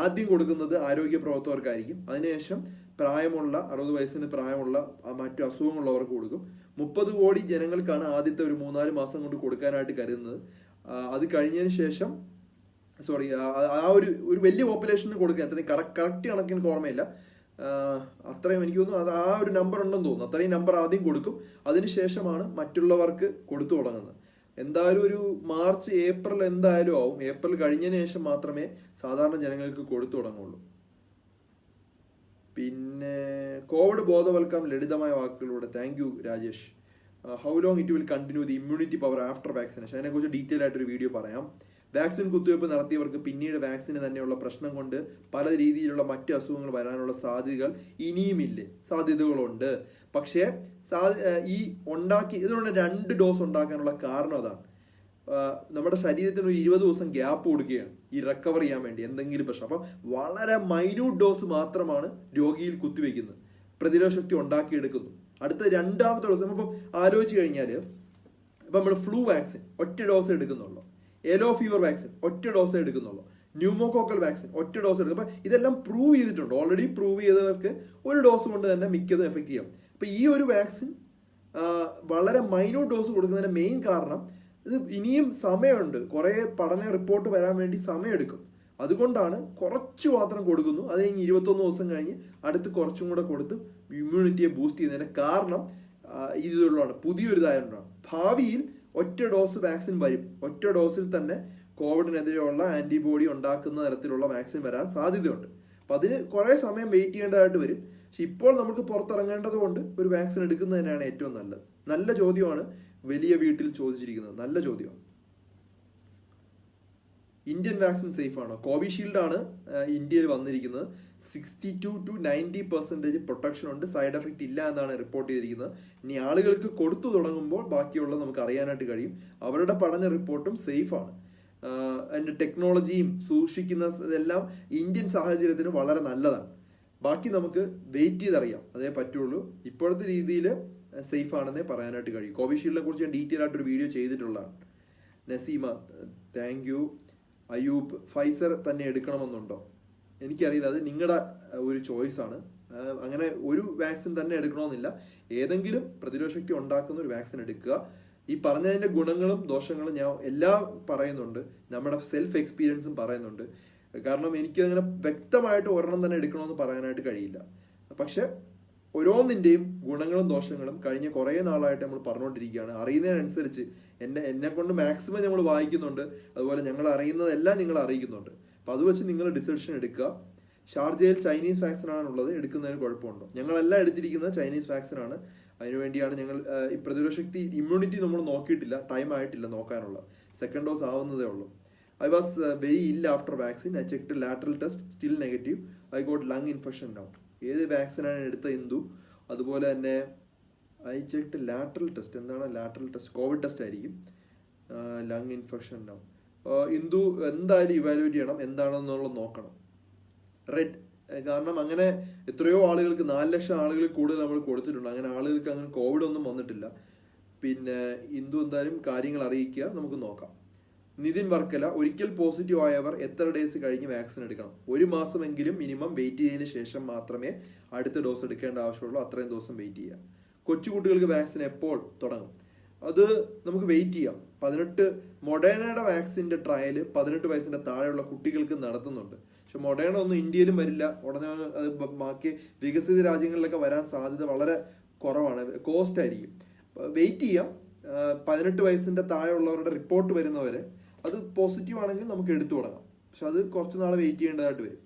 ആദ്യം കൊടുക്കുന്നത് ആരോഗ്യ പ്രവർത്തകർക്കായിരിക്കും. അതിനുശേഷം പ്രായമുള്ള 60 വയസ്സിന് പ്രായമുള്ള മറ്റു അസുഖമുള്ളവർക്ക് കൊടുക്കും. 30 കോടി ജനങ്ങൾക്കാണ് ആദ്യത്തെ ഒരു 3-4 മാസം കൊണ്ട് കൊടുക്കാനായിട്ട് കരുതുന്നത്. അത് കഴിഞ്ഞതിന് ശേഷം ആ ഒരു വലിയ പോപ്പുലേഷന് കൊടുക്കുക. അത്രയും കറക്റ്റ് കണക്കിന് എനിക്ക് ഓർമ്മയില്ല, അത്രയും എനിക്ക് തോന്നുന്നു. അത് ആ ഒരു നമ്പർ ഉണ്ടെന്ന് തോന്നുന്നു. അത്രയും നമ്പർ ആദ്യം കൊടുക്കും, അതിനുശേഷമാണ് മറ്റുള്ളവർക്ക് കൊടുത്തു തുടങ്ങുന്നത്. എന്തായാലും ഒരു മാർച്ച് ഏപ്രിൽ എന്തായാലും ആവും. ഏപ്രിൽ കഴിഞ്ഞതിന് ശേഷം മാത്രമേ സാധാരണ ജനങ്ങൾക്ക് കൊടുത്തു തുടങ്ങുള്ളൂ. പിന്നെ കോവിഡ് ബോധവൽക്കരണം ലളിതമായ വാക്കുകളിലൂടെ. Thank you Rajesh. How long it will continue the immunity power after vaccination? അതിനെക്കുറിച്ച് ഡീറ്റെയിൽ ആയിട്ടൊരു വീഡിയോ പറയാം. വാക്സിൻ കുത്തിവയ്പ്പ് നടത്തിയവർക്ക് പിന്നീട് വാക്സിന് തന്നെയുള്ള പ്രശ്നം കൊണ്ട് പല രീതിയിലുള്ള മറ്റു അസുഖങ്ങൾ വരാനുള്ള സാധ്യതകളുണ്ട്. പക്ഷേ ഇതുകൊണ്ട് 2 ഡോസ് ഉണ്ടാക്കാനുള്ള കാരണം അതാണ്. നമ്മുടെ ശരീരത്തിന് ഒരു 20 ദിവസം ഗ്യാപ്പ് കൊടുക്കുകയാണ് ഈ റിക്കവർ ചെയ്യാൻ വേണ്ടി എന്തെങ്കിലും പ്രശ്നം. അപ്പം വളരെ മൈന്യൂട്ട് ഡോസ് മാത്രമാണ് രോഗിയിൽ കുത്തിവെക്കുന്നത്, പ്രതിരോധ ശക്തി ഉണ്ടാക്കിയെടുക്കുന്നു. അടുത്ത രണ്ടാമത്തെ ഡോസ് നമ്മളിപ്പം ആലോചിച്ച് കഴിഞ്ഞാൽ ഇപ്പം നമ്മൾ ഫ്ലൂ വാക്സിൻ ഒറ്റ ഡോസ് എടുക്കുന്നുള്ളൂ, യെല്ലോ ഫീവർ വാക്സിൻ ഒറ്റ ഡോസ് എടുക്കുന്നുള്ളൂ, ന്യൂമോകോക്കൽ വാക്സിൻ ഒറ്റ ഡോസ് എടുക്കും. അപ്പം ഇതെല്ലാം പ്രൂവ് ചെയ്തിട്ടുണ്ട്. ഓൾറെഡി പ്രൂവ് ചെയ്തവർക്ക് ഒരു ഡോസ് കൊണ്ട് തന്നെ മിക്കതും എഫക്ട് ചെയ്യാം. അപ്പം ഈ ഒരു വാക്സിൻ വളരെ മൈന്യൂട്ട് ഡോസ് കൊടുക്കുന്നതിന്റെ മെയിൻ കാരണം ഇത് ഇനിയും സമയമുണ്ട്, കുറേ പഠന റിപ്പോർട്ട് വരാൻ വേണ്ടി സമയമെടുക്കും. അതുകൊണ്ടാണ് കുറച്ച് മാത്രം കൊടുക്കുന്നു. അത് കഴിഞ്ഞ് 21 ദിവസം കഴിഞ്ഞ് അടുത്ത് കുറച്ചും കൂടെ കൊടുത്ത് ഇമ്മ്യൂണിറ്റിയെ ബൂസ്റ്റ് ചെയ്യുന്നതിന്റെ കാരണം ഇതുള്ളതാണ്, പുതിയൊരിതായതുകൊണ്ടാണ്. ഭാവിയിൽ ഒറ്റ ഡോസ് വാക്സിൻ വരും, ഒറ്റ ഡോസിൽ തന്നെ കോവിഡിനെതിരെയുള്ള ആന്റിബോഡി ഉണ്ടാക്കുന്ന തരത്തിലുള്ള വാക്സിൻ വരാൻ സാധ്യതയുണ്ട്. അപ്പം അതിന് കുറേ സമയം വെയിറ്റ് ചെയ്യേണ്ടതായിട്ട് വരും. പക്ഷെ ഇപ്പോൾ നമുക്ക് പുറത്തിറങ്ങേണ്ടത് കൊണ്ട് ഒരു വാക്സിൻ എടുക്കുന്നത് തന്നെയാണ് ഏറ്റവും നല്ലത്. നല്ല ചോദ്യമാണ് വലിയ വീട്ടിൽ ചോദിച്ചിരിക്കുന്നത്, നല്ല ചോദ്യമാണ്. ഇന്ത്യൻ വാക്സിൻ സേഫ് ആണോ? കോവിഷീൽഡ് ആണ് ഇന്ത്യയിൽ വന്നിരിക്കുന്നത്. 62 to 90% പ്രൊട്ടക്ഷൻ ഉണ്ട്, സൈഡ് എഫക്ട് ഇല്ല എന്നാണ് റിപ്പോർട്ട് ചെയ്തിരിക്കുന്നത്. ഇനി ആളുകൾക്ക് കൊടുത്തു തുടങ്ങുമ്പോൾ ബാക്കിയുള്ളത് നമുക്ക് അറിയാനായിട്ട് കഴിയും. അവരുടെ പഠന റിപ്പോർട്ടും സേഫ് ആണ്. അതിന്റെ ടെക്നോളജിയും സൂക്ഷിക്കുന്ന ഇതെല്ലാം ഇന്ത്യൻ സാഹചര്യത്തിന് വളരെ നല്ലതാണ്. ബാക്കി നമുക്ക് വെയിറ്റ് ചെയ്തറിയാം, അതേ പറ്റുള്ളൂ. ഇപ്പോഴത്തെ രീതിയിൽ സേഫ് ആണെന്നേ പറയാനായിട്ട് കഴിയും. കോവിഷീൽഡിനെ കുറിച്ച് ഞാൻ ഡീറ്റെയിൽ ആയിട്ടൊരു വീഡിയോ ചെയ്തിട്ടുള്ളതാണ്. Naseema thank you. Ayub Pfizer തന്നെ എടുക്കണമെന്നുണ്ടോ? എനിക്കറിയില്ല, അത് നിങ്ങളുടെ ഒരു ചോയ്സാണ്. അങ്ങനെ ഒരു വാക്സിൻ തന്നെ എടുക്കണമെന്നില്ല, ഏതെങ്കിലും പ്രതിരോധശക്തി ഉണ്ടാക്കുന്ന ഒരു വാക്സിൻ എടുക്കുക. ഈ പറഞ്ഞതിന്റെ ഗുണങ്ങളും ദോഷങ്ങളും ഞാൻ എല്ലാം പറയുന്നുണ്ട്, നമ്മുടെ സെൽഫ് എക്സ്പീരിയൻസും പറയുന്നുണ്ട്. കാരണം എനിക്ക് അങ്ങനെ വ്യക്തമായിട്ട് ഒരെണ്ണം തന്നെ എടുക്കണമെന്ന് പറയാനായിട്ട് കഴിയില്ല. പക്ഷെ ഓരോന്നിന്റെയും ഗുണങ്ങളും ദോഷങ്ങളും കഴിഞ്ഞ കുറേ നാളായിട്ട് നമ്മൾ പറഞ്ഞുകൊണ്ടിരിക്കുകയാണ്. അറിയുന്നതിനനുസരിച്ച് എന്നെ കൊണ്ട് മാക്സിമം നമ്മൾ വായിക്കുന്നുണ്ട്, അതുപോലെ ഞങ്ങൾ അറിയുന്നതെല്ലാം നിങ്ങൾ അറിയിക്കുന്നുണ്ട്. അപ്പൊ അത് വെച്ച് നിങ്ങൾ ഡിസിഷൻ എടുക്കുക. ഷാർജയിൽ ചൈനീസ് വാക്സിനാണ് ഉള്ളത്, എടുക്കുന്നതിന് കുഴപ്പമുണ്ടോ? ഞങ്ങളെല്ലാം എടുത്തിരിക്കുന്നത് ചൈനീസ് വാക്സിനാണ്. അതിനുവേണ്ടിയാണ് ഞങ്ങൾ ഈ പ്രതിരോധശക്തി ഇമ്മ്യൂണിറ്റി നമ്മൾ നോക്കിയിട്ടില്ല, ടൈം ആയിട്ടില്ല നോക്കാനുള്ള. സെക്കൻഡ് ഡോസ് ആവുന്നതേ ഉള്ളൂ. I was very ill after vaccine. I checked lateral test still negative. I got lung infection now. ഏത് വാക്സിനാണ് എടുത്ത ഇന്ദു? അതുപോലെ തന്നെ ഐ ചെക്ക്ഡ് ലാറ്ററൽ ടെസ്റ്റ്. എന്താണ് ലാറ്ററൽ ടെസ്റ്റ്? കോവിഡ് ടെസ്റ്റ് ആയിരിക്കും. Lung infection now. ഇന്ദു എന്തായാലും ഇവാലുവേറ്റ് ചെയ്യണം, എന്താണെന്നുള്ളത് നോക്കണം. റെഡ്, കാരണം അങ്ങനെ എത്രയോ ആളുകൾക്ക് 4 ലക്ഷം ആളുകളിൽ കൂടുതൽ നമ്മൾ കൊടുത്തിട്ടുണ്ട്. അങ്ങനെ ആളുകൾക്ക് അങ്ങനെ കോവിഡ് ഒന്നും വന്നിട്ടില്ല. പിന്നെ ഇന്ദു എന്തായാലും കാര്യങ്ങൾ അറിയിക്കുക, നമുക്ക് നോക്കാം. നിതിൻ വർക്കല, ഒരിക്കൽ പോസിറ്റീവ് ആയവർ എത്ര ഡേയ്സ് കഴിഞ്ഞ് വാക്സിൻ എടുക്കണം? 1 മാസമെങ്കിലും മിനിമം വെയിറ്റ് ചെയ്തതിന് ശേഷം മാത്രമേ അടുത്ത ഡോസ് എടുക്കേണ്ട ആവശ്യമുള്ളൂ. അത്രയും ദിവസം വെയിറ്റ് ചെയ്യുക. കൊച്ചുകുട്ടികൾക്ക് വാക്സിൻ എപ്പോൾ തുടങ്ങും? അത് നമുക്ക് വെയിറ്റ് ചെയ്യാം. 18 മൊഡേണയുടെ വാക്സിന്റെ ട്രയൽ 18 വയസ്സിന്റെ താഴെയുള്ള കുട്ടികൾക്ക് നടത്തുന്നുണ്ട്. പക്ഷെ മൊഡേണ ഒന്നും ഇന്ത്യയിലും വരില്ല ഉടനെ. അത് ബാക്കി വികസിത രാജ്യങ്ങളിലൊക്കെ വരാൻ സാധ്യത വളരെ കുറവാണ്, കോസ്റ്റ് ആയിരിക്കും. വെയിറ്റ് ചെയ്യാം. 18 വയസ്സിന്റെ താഴെയുള്ളവരുടെ റിപ്പോർട്ട് വരുന്നവരെ അത് പോസിറ്റീവ് ആണെങ്കിൽ നമുക്ക് എടുത്തു തുടങ്ങാം. പക്ഷെ അത് കുറച്ച് നാൾ വെയിറ്റ് ചെയ്യേണ്ടതായിട്ട് വരും.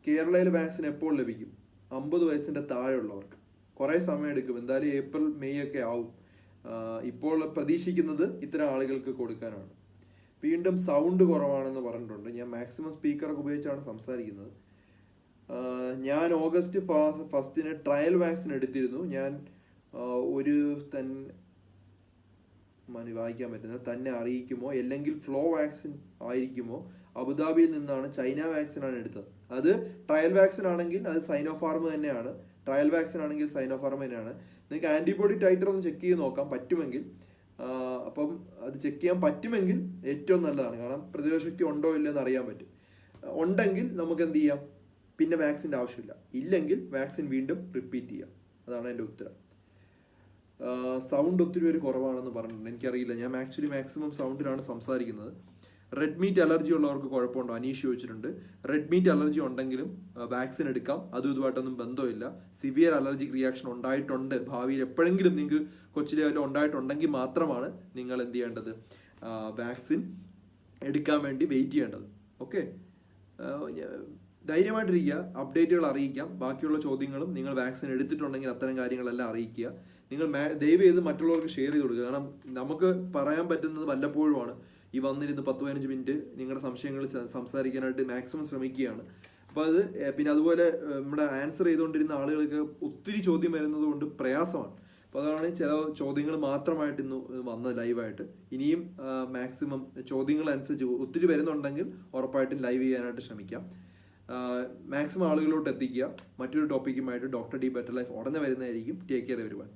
കേരളയിൽ വാക്സിൻ എപ്പോൾ ലഭിക്കും? 50 വയസ്സിന്റെ താഴെയുള്ളവർക്ക് കുറേ സമയം എടുക്കും. എന്തായാലും ഏപ്രിൽ മെയ് ഒക്കെ ആവും. ഇപ്പോൾ പ്രതീക്ഷിക്കുന്നത് ഇത്തരം ആളുകൾക്ക് കൊടുക്കാനാണ്. വീണ്ടും സൗണ്ട് കുറവാണെന്ന് പറഞ്ഞിട്ടുണ്ട്. ഞാൻ മാക്സിമം സ്പീക്കറൊക്കെ ഉപയോഗിച്ചാണ് സംസാരിക്കുന്നത്. ഞാൻ ഓഗസ്റ്റ് 1 ട്രയൽ വാക്സിൻ എടുത്തിരുന്നു. ഞാൻ ഒരു വായിക്കാൻ പറ്റുന്നത് തന്നെ അറിയിക്കുമോ, അല്ലെങ്കിൽ ഫ്ലോ വാക്സിൻ ആയിരിക്കുമോ? അബുദാബിയിൽ നിന്നാണ്, ചൈന വാക്സിനാണ് എടുത്തത്. അത് ട്രയൽ വാക്സിൻ ആണെങ്കിൽ അത് സൈനോഫാർമ തന്നെയാണ്. ട്രയൽ വാക്സിൻ ആണെങ്കിൽ സൈനോഫാർമ തന്നെയാണ്. നിങ്ങൾക്ക് ആന്റിബോഡി ടൈറ്റർ ഒന്ന് ചെക്ക് ചെയ്ത് നോക്കാം പറ്റുമെങ്കിൽ. അപ്പം അത് ചെക്ക് ചെയ്യാൻ പറ്റുമെങ്കിൽ ഏറ്റവും നല്ലതാണ്. കാരണം പ്രതിരോധശക്തി ഉണ്ടോ ഇല്ലെന്ന് അറിയാൻ പറ്റും. ഉണ്ടെങ്കിൽ നമുക്ക് എന്ത് ചെയ്യാം, പിന്നെ വാക്സിൻ്റെ ആവശ്യമില്ല. ഇല്ലെങ്കിൽ വാക്സിൻ വീണ്ടും റിപ്പീറ്റ് ചെയ്യാം. അതാണ് എൻ്റെ ഉത്തരം. സൗണ്ട് ഒത്തിരി പേര് കുറവാണെന്ന് പറഞ്ഞിട്ടുണ്ട്. എനിക്കറിയില്ല, ഞാൻ മാക്സിമം സൗണ്ടിലാണ് സംസാരിക്കുന്നത്. റെഡ് മീറ്റ് അലർജി ഉള്ളവർക്ക് കുഴപ്പമുണ്ടോ? അനീഷ് ചോദിച്ചിട്ടുണ്ട്. റെഡ് മീറ്റ് അലർജി ഉണ്ടെങ്കിലും വാക്സിൻ എടുക്കാം, അതും ഇതുമായിട്ടൊന്നും ബന്ധമില്ല. സിവിയർ അലർജിക് റിയാക്ഷൻ ഉണ്ടായിട്ടുണ്ട് ഭാവിയിൽ എപ്പോഴെങ്കിലും നിങ്ങൾക്ക് കൊച്ചിലെ വല്ലതും ഉണ്ടായിട്ടുണ്ടെങ്കിൽ മാത്രമാണ് നിങ്ങൾ എന്ത് ചെയ്യേണ്ടത്, വാക്സിൻ എടുക്കാൻ വേണ്ടി വെയിറ്റ് ചെയ്യേണ്ടത്. ഓക്കെ, ധൈര്യമായിട്ടിരിക്കുക, അപ്ഡേറ്റുകൾ അറിയിക്കാം. ബാക്കിയുള്ള ചോദ്യങ്ങളും നിങ്ങൾ വാക്സിൻ എടുത്തിട്ടുണ്ടെങ്കിൽ അത്തരം കാര്യങ്ങളെല്ലാം അറിയിക്കുക. നിങ്ങൾ ദയവ് ചെയ്ത് മറ്റുള്ളവർക്ക് ഷെയർ ചെയ്ത് കൊടുക്കുക. കാരണം നമുക്ക് പറയാൻ പറ്റുന്നത് വല്ലപ്പോഴുമാണ്. ഈ വന്നിരുന്ന് 10-15 മിനിറ്റ് നിങ്ങളുടെ സംശയങ്ങൾ സംസാരിക്കാനായിട്ട് മാക്സിമം ശ്രമിക്കുകയാണ്. അപ്പോൾ അത് പിന്നെ അതുപോലെ നമ്മുടെ ആൻസർ ചെയ്തുകൊണ്ടിരുന്ന ആളുകൾക്ക് ഒത്തിരി ചോദ്യം വരുന്നത് കൊണ്ട് പ്രയാസമാണ്. അപ്പോൾ അതാണ് ചില ചോദ്യങ്ങൾ മാത്രമായിട്ട് ഇന്ന് വന്നത് ലൈവായിട്ട്. ഇനിയും മാക്സിമം ചോദ്യങ്ങൾ അനുസരിച്ച് ഒത്തിരി വരുന്നുണ്ടെങ്കിൽ ഉറപ്പായിട്ടും ലൈവ് ചെയ്യാനായിട്ട് ശ്രമിക്കാം. മാക്സിമം ആളുകളിലോട്ട് എത്തിക്കുക. മറ്റൊരു ടോപ്പിക്കുമായിട്ട് ഡോക്ടർ ഡി ബെറ്റർ ലൈഫ് ഉടനെ വരുന്നതായിരിക്കും. Take care everyone.